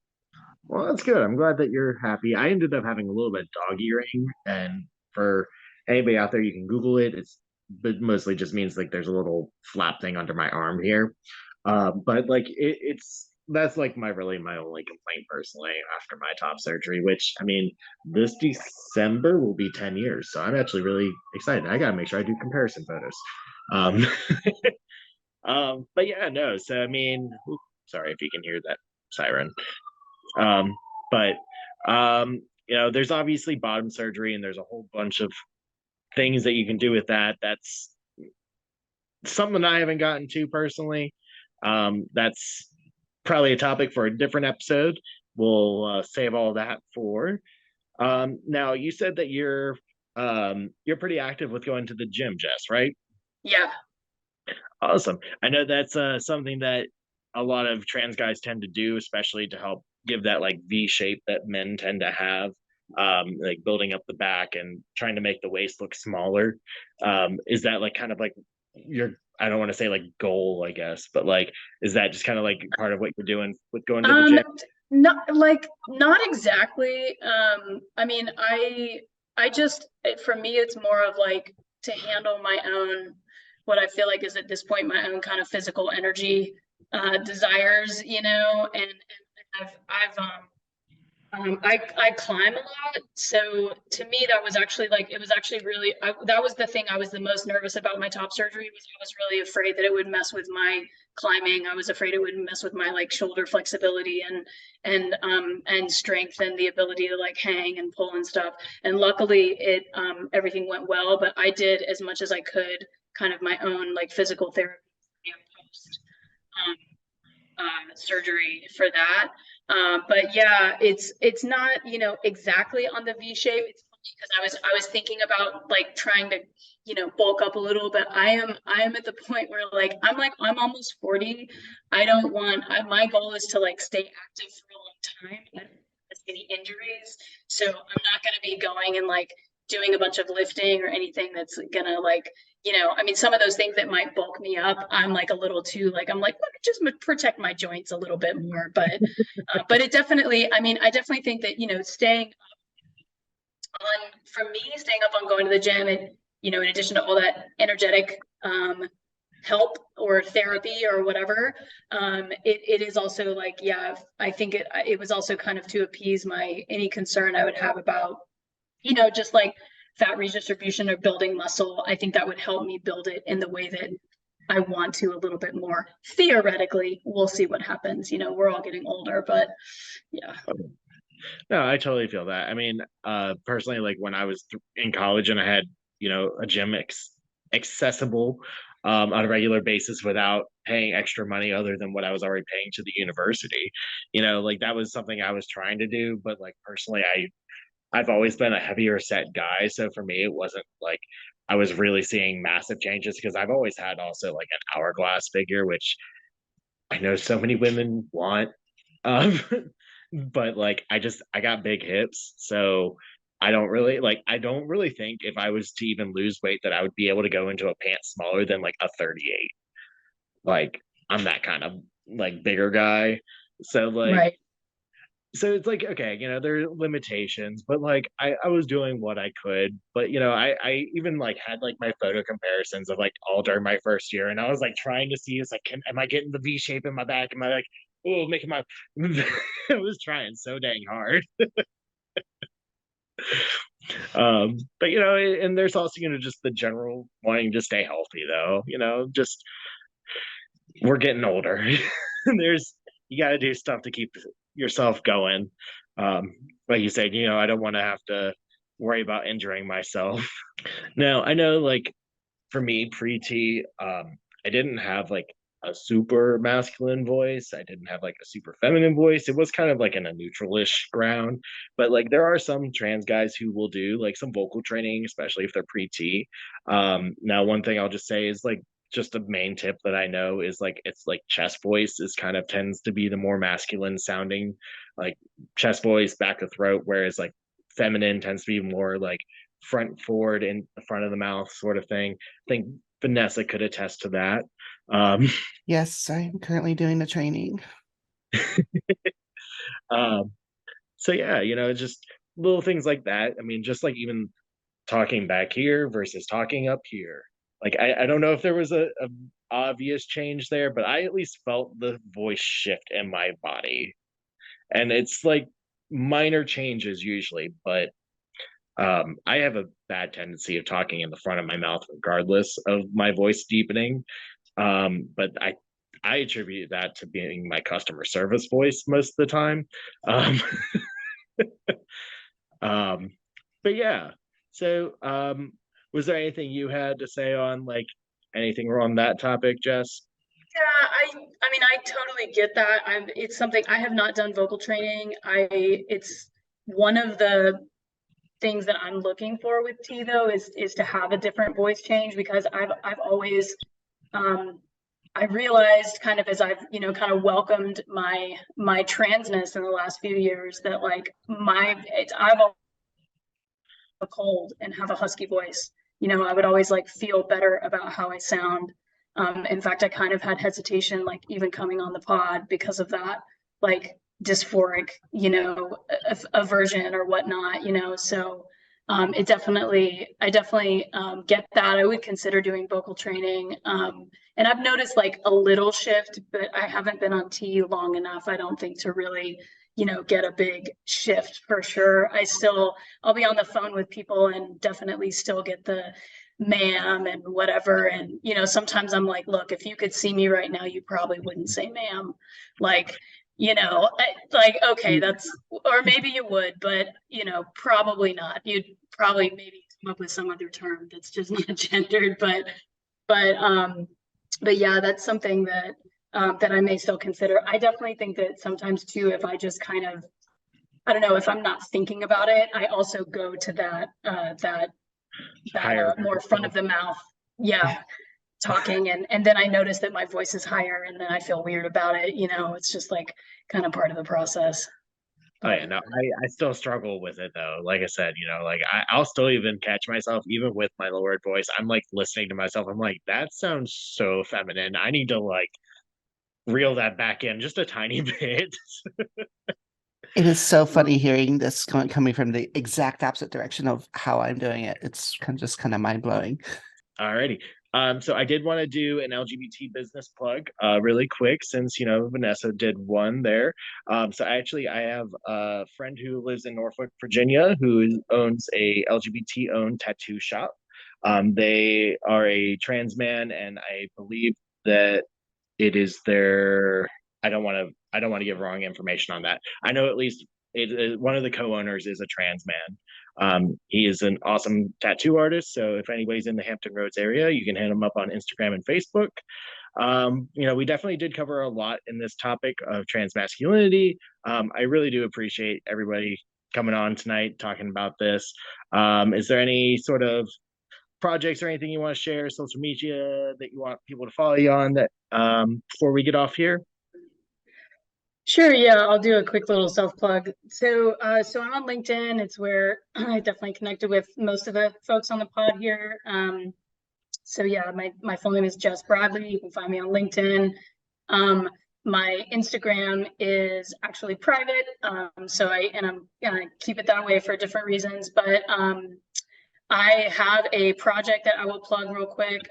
Well, that's good. I'm glad that you're happy. I ended up having a little bit of dog earring, and for anybody out there, you can Google it. But mostly just means like there's a little flap thing under my arm here. But like that's like my only complaint personally after my top surgery, which I mean, this December will be 10 years. So I'm actually really excited. I gotta make sure I do comparison photos. But yeah, no, so I mean, sorry if you can hear that siren. But you know, there's obviously bottom surgery and there's a whole bunch of things that you can do with that. That's something I haven't gotten to personally. That's probably a topic for a different episode. We'll save all that for. Now you said that you're pretty active with going to the gym, Jess, right? Yeah. Awesome. I know that's something that a lot of trans guys tend to do, especially to help give that like V shape that men tend to have, like building up the back and trying to make the waist look smaller. Is that like kind of like your, I don't want to say like goal, I guess, but like, is that just kind of like part of what you're doing with going to the gym? Not exactly. I mean, I just, for me, it's more of like to handle my own, what I feel like is at this point, my own kind of physical energy, desires, you know, and I climb a lot. So to me, that was actually like, it was actually really, that was the thing I was the most nervous about my top surgery was I was really afraid that it would mess with my climbing. I was afraid it would mess with my like shoulder flexibility and strength and the ability to like hang and pull and stuff. And luckily it, everything went well, but I did as much as I could kind of my own like physical therapy post surgery for that. But yeah, it's not, you know, exactly on the V shape. It's funny because I was thinking about like trying to, you know, bulk up a little, but I am at the point where I'm almost 40. I don't want, my goal is to like stay active for a long time. I don't have any injuries. So I'm not going to be going and like doing a bunch of lifting or anything that's gonna like, you know, I mean, some of those things that might bulk me up, I'm like a little too like, I'm like, let me just protect my joints a little bit more. But it definitely, I mean, I definitely think that, you know, staying up on, for me, staying up on going to the gym and, you know, in addition to all that energetic help or therapy or whatever, it is also like, yeah, I think it was also kind of to appease any concern I would have about, you know, just like fat redistribution or building muscle. I think that would help me build it in the way that I want to a little bit more. Theoretically, we'll see what happens. You know, we're all getting older, but yeah. No, I totally feel that. I mean, personally, like when I was in college and I had, you know, a gym accessible on a regular basis without paying extra money other than what I was already paying to the university, you know, like that was something I was trying to do. But like personally, I've always been a heavier set guy. So for me, it wasn't like I was really seeing massive changes because I've always had also like an hourglass figure, which I know so many women want. Um, but like I got big hips. So I don't really think if I was to even lose weight that I would be able to go into a pant smaller than like a 38. Like I'm that kind of like bigger guy. So like Right. so it's like, okay, you know, there are limitations, but like I was doing what I could. But you know, I even like had like my photo comparisons of like all during my first year, and I was like trying to see, it's like, am I getting the V shape in my back? Am I like, oh, making my I was trying so dang hard. But you know, and there's also, you know, just the general wanting to stay healthy though, you know, just we're getting older. There's you got to do stuff to keep yourself going. Like you said, you know, I don't want to have to worry about injuring myself. Now, I know like for me, pre-T, I didn't have like a super masculine voice. I didn't have like a super feminine voice. It was kind of like in a neutralish ground. But like there are some trans guys who will do like some vocal training, especially if they're pre-T. Now one thing I'll just say is like just a main tip that I know is like it's like chest voice is kind of tends to be the more masculine sounding, like chest voice, back of throat, whereas like feminine tends to be more like front forward in the front of the mouth sort of thing. I think Vanessa could attest to that. Yes, I'm currently doing the training. So yeah, you know, just little things like that. I mean, just like even talking back here versus talking up here. Like I don't know if there was a obvious change there, but I at least felt the voice shift in my body. And it's like minor changes usually, but I have a bad tendency of talking in the front of my mouth regardless of my voice deepening. But I attribute that to being my customer service voice most of the time. Um, but yeah. So was there anything you had to say on like anything on that topic, Jess? Yeah, I mean, I totally get that. It's something I have not done vocal training. It's one of the things that I'm looking for with T though is to have a different voice change, because I've always I realized kind of as I've, you know, kind of welcomed my transness in the last few years that like I've a cold and have a husky voice. You know, I would always like feel better about how I sound. In fact, I kind of had hesitation, like even coming on the pod because of that, like dysphoric, you know, aversion or whatnot, you know. So I definitely get that. I would consider doing vocal training. And I've noticed like a little shift, but I haven't been on T long enough, I don't think, to really, you know, get a big shift for sure. I'll be on the phone with people and definitely still get the ma'am and whatever. And, you know, sometimes I'm like, look, if you could see me right now, you probably wouldn't say ma'am. Like, you know, like, okay, that's, or maybe you would, but, you know, probably not. You'd probably maybe come up with some other term that's just not gendered, but yeah, that's something that that I may still consider. I definitely think that sometimes too, if I just kind of, I don't know, if I'm not thinking about it, I also go to that more front of the mouth, yeah, talking, and then I notice that my voice is higher, and then I feel weird about it. You know, it's just like kind of part of the process. Oh yeah, no, I still struggle with it though. Like I said, you know, like I'll still even catch myself, even with my lowered voice. I'm like listening to myself. I'm like, that sounds so feminine. I need to like reel that back in just a tiny bit. It is so funny hearing this coming from the exact opposite direction of how I'm doing it. It's just kind of mind blowing. Alrighty. So I did want to do an LGBT business plug, really quick, since you know Vanessa did one there. So actually, I have a friend who lives in Norfolk, Virginia, who owns a LGBT-owned tattoo shop. They are a trans man, and I believe that it is their. I don't want to give wrong information on that. I know at least one of the co-owners is a trans man. He is an awesome tattoo artist. So if anybody's in the Hampton Roads area, you can hit him up on Instagram and Facebook. You know, we definitely did cover a lot in this topic of trans masculinity. I really do appreciate everybody coming on tonight talking about this. Is there any sort of projects or anything you want to share, social media that you want people to follow you on that before we get off here? Sure, yeah, I'll do a quick little self plug. So I'm on LinkedIn. It's where I definitely connected with most of the folks on the pod here. So yeah, my full name is Jess Bradley. You can find me on LinkedIn. My Instagram is actually private. I'm gonna keep it that way for different reasons, but I have a project that I will plug real quick.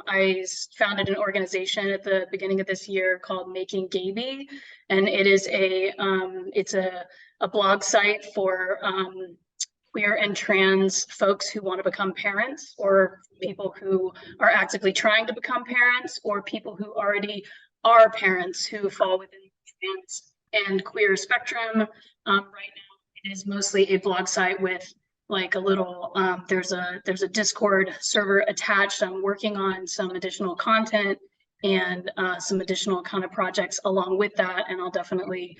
I founded an organization at the beginning of this year called Making Gaby, and it is it's a blog site for queer and trans folks who want to become parents, or people who are actively trying to become parents, or people who already are parents who fall within the trans and queer spectrum. Right now, it is mostly a blog site with like a little there's a Discord server attached. I'm working on some additional content and some additional kind of projects along with that. And I'll definitely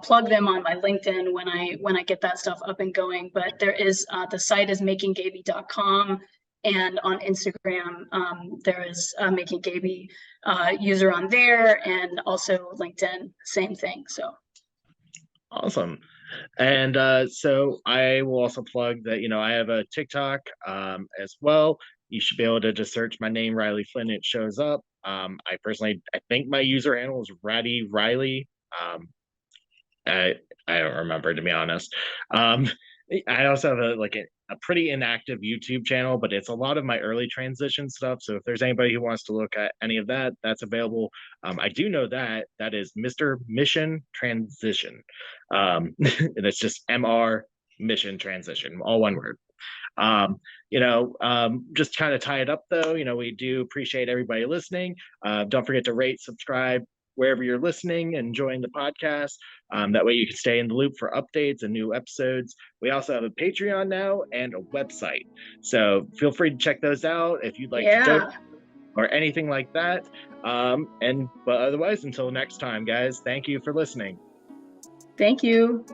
plug them on my LinkedIn when I get that stuff up and going. But there is the site is makinggaby.com, and on Instagram there is a Making Gaby user on there, and also LinkedIn, same thing. So awesome. And so I will also plug that, you know, I have a TikTok as well. You should be able to just search my name, Rylie Flynn. It shows up. I think my user handle is Rylie. I don't remember, to be honest. I also have a pretty inactive YouTube channel, but it's a lot of my early transition stuff. So if there's anybody who wants to look at any of that, that's available. I do know that is Mr. Mission Transition. And it's just MR Mission Transition, all one word. Just kind of tie it up though, you know, we do appreciate everybody listening. Don't forget to rate, subscribe wherever you're listening and enjoying the podcast. That way you can stay in the loop for updates and new episodes. We also have a Patreon now and a website. So feel free to check those out if you'd like to donate or anything like that. But otherwise, until next time, guys, thank you for listening. thank you.